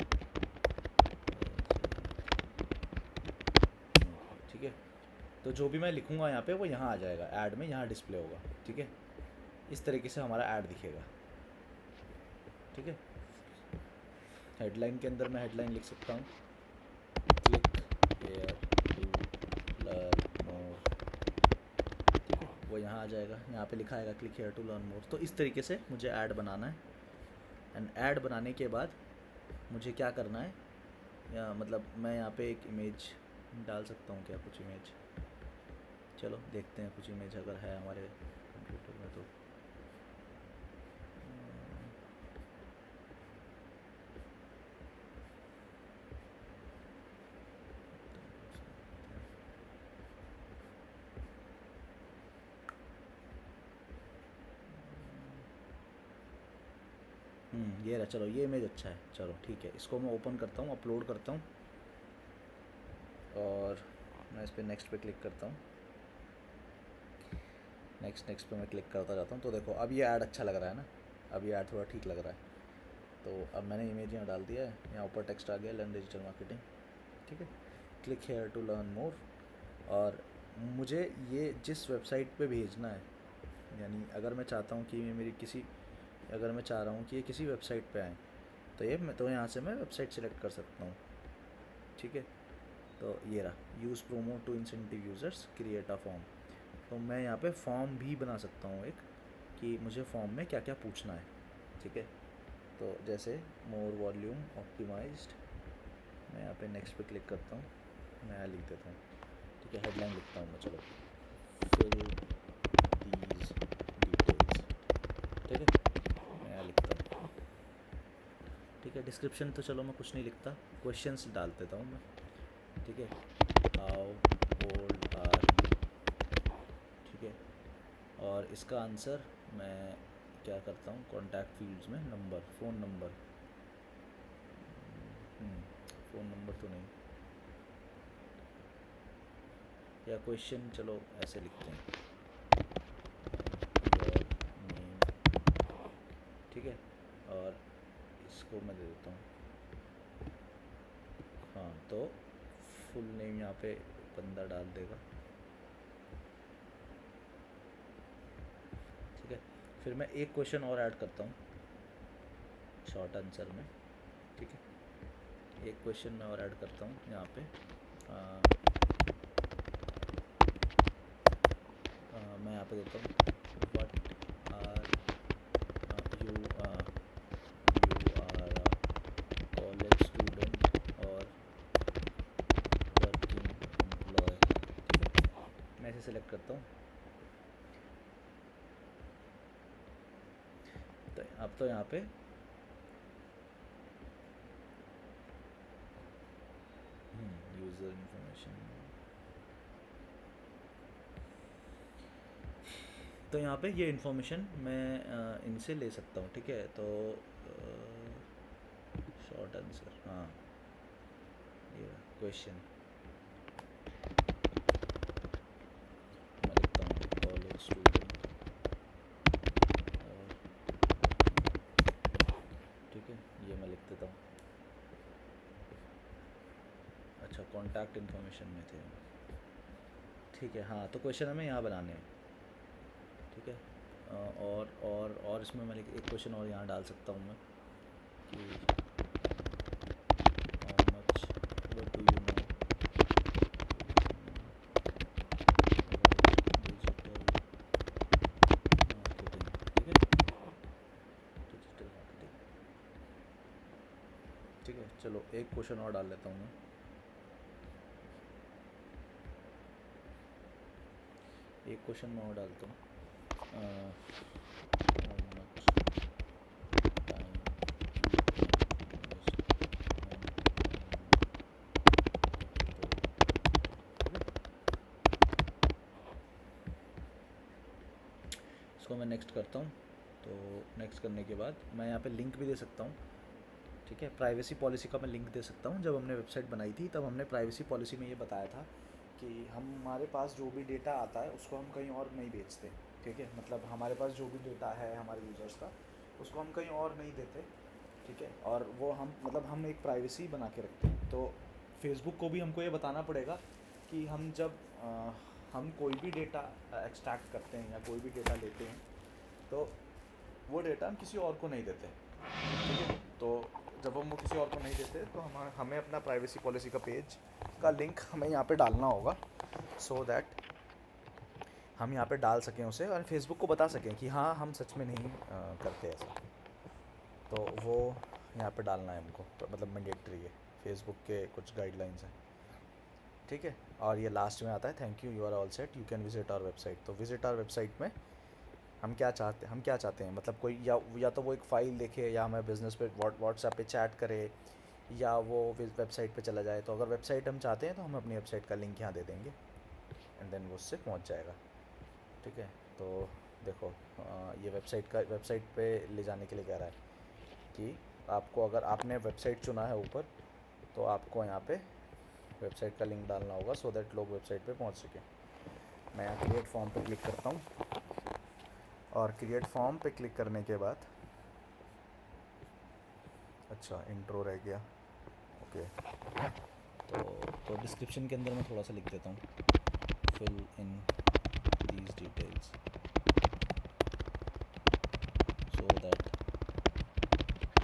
ठीक है। तो जो भी मैं लिखूँगा यहाँ पे वो यहाँ आ जाएगा, ऐड में यहाँ डिस्प्ले होगा, ठीक है। इस तरीके से हमारा ऐड दिखेगा, ठीक है। हेडलाइन के अंदर मैं हेडलाइन लिख सकता हूँ, वो यहाँ आ जाएगा, यहाँ पे लिखा आएगा click here to learn more. तो इस तरीके से मुझे ऐड बनाना है। एंड ऐड बनाने के बाद मुझे क्या करना है, या मतलब मैं यहाँ पे एक इमेज डाल सकता हूँ क्या, कुछ इमेज, चलो देखते हैं कुछ इमेज अगर है हमारे कंप्यूटर में तो। ये रहा, चलो ये इमेज अच्छा है, चलो ठीक है, इसको मैं ओपन करता हूँ, अपलोड करता हूँ और मैं इस पर नेक्स्ट पे क्लिक करता हूँ। नेक्स्ट पे मैं क्लिक करता जाता हूँ। तो देखो अब ये ऐड अच्छा लग रहा है ना, अब ये ऐड थोड़ा ठीक लग रहा है। तो अब मैंने इमेज यहाँ डाल दिया है, यहाँ ऊपर टेक्स्ट आ गया, लर्न डिजिटल मार्केटिंग, ठीक है, click here to learn more. और मुझे ये जिस वेबसाइट पे भेजना है, यानी अगर मैं चाहता हूँ कि ये मेरी किसी, अगर मैं चाह रहा हूँ कि ये किसी वेबसाइट पे आए, तो ये मैं तो यहाँ से मैं वेबसाइट सेलेक्ट कर सकता हूँ, ठीक है। तो ये रहा, use promo to incentive users, create a form. तो मैं यहाँ पे फॉर्म भी बना सकता हूँ एक, कि मुझे फॉर्म में क्या क्या पूछना है, ठीक है। तो जैसे मोर वॉल्यूम ऑप्टिमाइज्ड, मैं यहाँ पे नेक्स्ट पे क्लिक करता हूँ, मैं यहाँ लिख देता हूँ, ठीक है, हेडलाइन लिखता हूँ मैं, चलो फिल दीज डिटेल्स, ठीक है, मैं यहाँ लिखता हूँ, ठीक है। डिस्क्रिप्शन तो चलो मैं कुछ नहीं लिखता, क्वेश्चंस डाल देता हूँ मैं, ठीक है, हाउ ओल्ड आर यू, ठीक है। और इसका आंसर मैं क्या करता हूँ, कॉन्टैक्ट फील्ड्स में number, phone number, phone number तो नहीं, या क्वेश्चन, चलो ऐसे लिखते हैं, योर नेम, ठीक है। और इसको मैं दे देता हूँ, हाँ, तो फुल नेम यहाँ पे बंदा डाल देगा, ठीक है। फिर मैं एक क्वेश्चन और ऐड करता हूँ शॉर्ट आंसर में, ठीक है, एक क्वेश्चन मैं और ऐड करता हूँ यहाँ पे, मैं यहाँ पे देता हूँ what are you are college student और वर्किंग एम्प्लॉय, ठीक है, मैं इसे सेलेक्ट करता हूँ। तो अब तो यहाँ पे यूज़र इंफॉर्मेशन, तो यहाँ पे ये इन्फॉर्मेशन मैं इनसे ले सकता हूँ, ठीक है। तो शॉर्ट आंसर, हाँ, ये क्वेश्चन मैं लिखता हूँ कॉलेज स्टूडेंट और, ठीक है, ये मैं लिख देता हूँ। अच्छा, कॉन्टैक्ट इन्फॉर्मेशन में थे, ठीक है, हाँ, तो क्वेश्चन हमें यहाँ बनाने हैं, ठीक है। और इसमें मैं एक क्वेश्चन और यहाँ डाल सकता हूँ मैं कि how much what do you know digital marketing, ठीक है, डिजिटल मार्केटिंग, ठीक है। चलो एक क्वेश्चन और डाल लेता हूँ मैं, एक क्वेश्चन मैं और डालता हूँ, हाउ मच टाइम इसको मैं नेक्स्ट करता हूँ। तो नेक्स्ट करने के बाद मैं यहाँ पे लिंक भी दे सकता हूँ, ठीक है, प्राइवेसी पॉलिसी का मैं लिंक दे सकता हूँ। जब हमने वेबसाइट बनाई थी तब हमने प्राइवेसी पॉलिसी में ये बताया था कि हमारे पास जो भी डेटा आता है उसको हम कहीं और नहीं बेचते, ठीक है, मतलब हमारे पास जो भी डेटा है हमारे यूज़र्स का उसको हम कहीं और नहीं देते, ठीक है। और वो हम मतलब हम एक प्राइवेसी बना के रखते हैं। तो फेसबुक को भी हमको ये बताना पड़ेगा कि हम जब हम कोई भी डेटा एक्सट्रैक्ट करते हैं या कोई भी डेटा लेते हैं तो वो डेटा हम किसी और को नहीं देते, ठीक है। तो जब हम वो किसी और को नहीं देते तो हमें अपना प्राइवेसी पॉलिसी का पेज का लिंक हमें यहाँ पे डालना होगा, सो दैट हम यहाँ पे डाल सकें उसे और फेसबुक को बता सकें कि हाँ हम सच में नहीं करते ऐसा। तो वो यहाँ पे डालना है हमको, मतलब मैंडेटरी है, फेसबुक के कुछ गाइडलाइंस हैं, ठीक है। और ये लास्ट में आता है thank you are all set, you can visit our website. तो विजिट आवर वेबसाइट में हम क्या चाहते हैं, मतलब कोई या तो वो एक फ़ाइल देखे, या हमें बिज़नेस पे व्हाट्सएप पे चैट करे, या वो वेबसाइट पे चला जाए। तो अगर वेबसाइट हम चाहते हैं तो हम अपनी वेबसाइट का लिंक यहाँ दे देंगे, एंड देन वो उससे पहुँच जाएगा, ठीक है। तो देखो ये वेबसाइट पे ले जाने के लिए कह रहा है कि आपको, अगर आपने वेबसाइट चुना है ऊपर, तो आपको यहाँ पे वेबसाइट का लिंक डालना होगा सो दैट लोग वेबसाइट पे पहुँच सकें। मैं यहाँ क्रिएट फॉर्म पे क्लिक करता हूँ, और क्रिएट फॉर्म पे क्लिक करने के बाद, अच्छा इंट्रो रह गया, ओके। तो डिस्क्रिप्शन के अंदर मैं थोड़ा सा लिख देता हूँ, fill in these details so that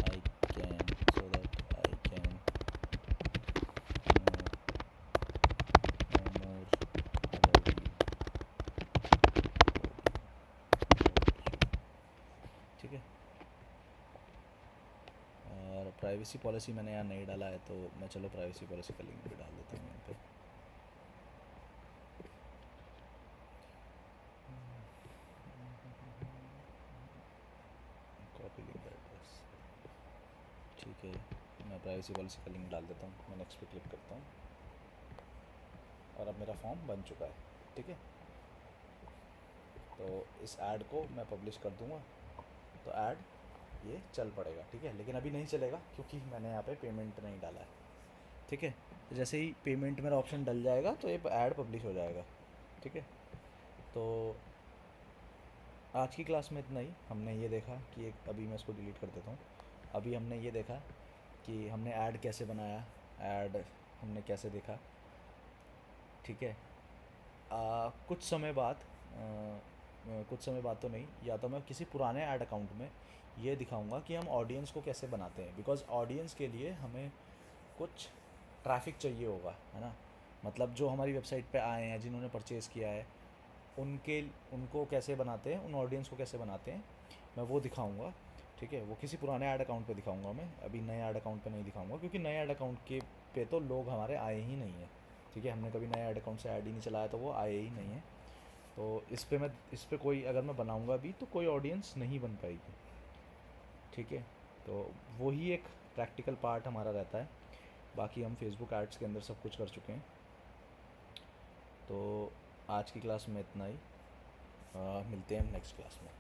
I can know more about you, ठीक है। और प्राइवेसी पॉलिसी मैंने यहाँ नहीं डाला है, तो मैं चलो प्राइवेसी पॉलिसी का लिंक भी डाल देता हूँ यहाँ पे। कॉपी लिंक एड्रेस, ठीक है। मैं प्राइवेसी पॉलिसी का लिंक डाल देता हूँ, मैं नेक्स्ट पे क्लिक करता हूँ, और अब मेरा फॉर्म बन चुका है, ठीक है। तो इस ऐड को मैं पब्लिश कर दूँगा, तो ऐड ये चल पड़ेगा, ठीक है। लेकिन अभी नहीं चलेगा क्योंकि मैंने यहाँ पे पेमेंट नहीं डाला है, ठीक है। तो जैसे ही पेमेंट मेरा ऑप्शन डल जाएगा तो ये ऐड पब्लिश हो जाएगा, ठीक है। तो आज की क्लास में इतना ही। हमने ये देखा कि एक, अभी मैं इसको डिलीट कर देता हूँ। अभी हमने ये देखा कि हमने ऐड कैसे बनाया, ऐड हमने कैसे देखा, ठीक है। कुछ समय बाद, कुछ समय बाद तो नहीं, या तो मैं किसी पुराने ऐड अकाउंट में ये दिखाऊंगा कि हम ऑडियंस को कैसे बनाते हैं, बिकॉज़ ऑडियंस के लिए हमें कुछ ट्रैफिक चाहिए होगा, है ना। मतलब जो हमारी वेबसाइट पे आए हैं, जिन्होंने परचेज़ किया है, उनके उनको कैसे बनाते हैं, उन ऑडियंस को कैसे बनाते हैं, मैं वो दिखाऊंगा, ठीक है। वो किसी पुराने ऐड अकाउंट पे दिखाऊंगा मैं, अभी नए ऐड अकाउंट पे नहीं दिखाऊंगा, क्योंकि नए ऐड अकाउंट के पे तो लोग हमारे आए ही नहीं हैं, ठीक है। हमने कभी नए ऐड अकाउंट से ऐड ही नहीं चलाया, तो वो आए ही नहीं हैं। तो इस पे कोई, अगर मैं बनाऊंगा भी तो कोई ऑडियंस नहीं बन पाएगी, ठीक है। तो वही एक प्रैक्टिकल पार्ट हमारा रहता है। बाकी हम फेसबुक एड्स के अंदर सब कुछ कर चुके हैं। तो आज की क्लास में इतना ही, मिलते हैं हम नेक्स्ट क्लास में।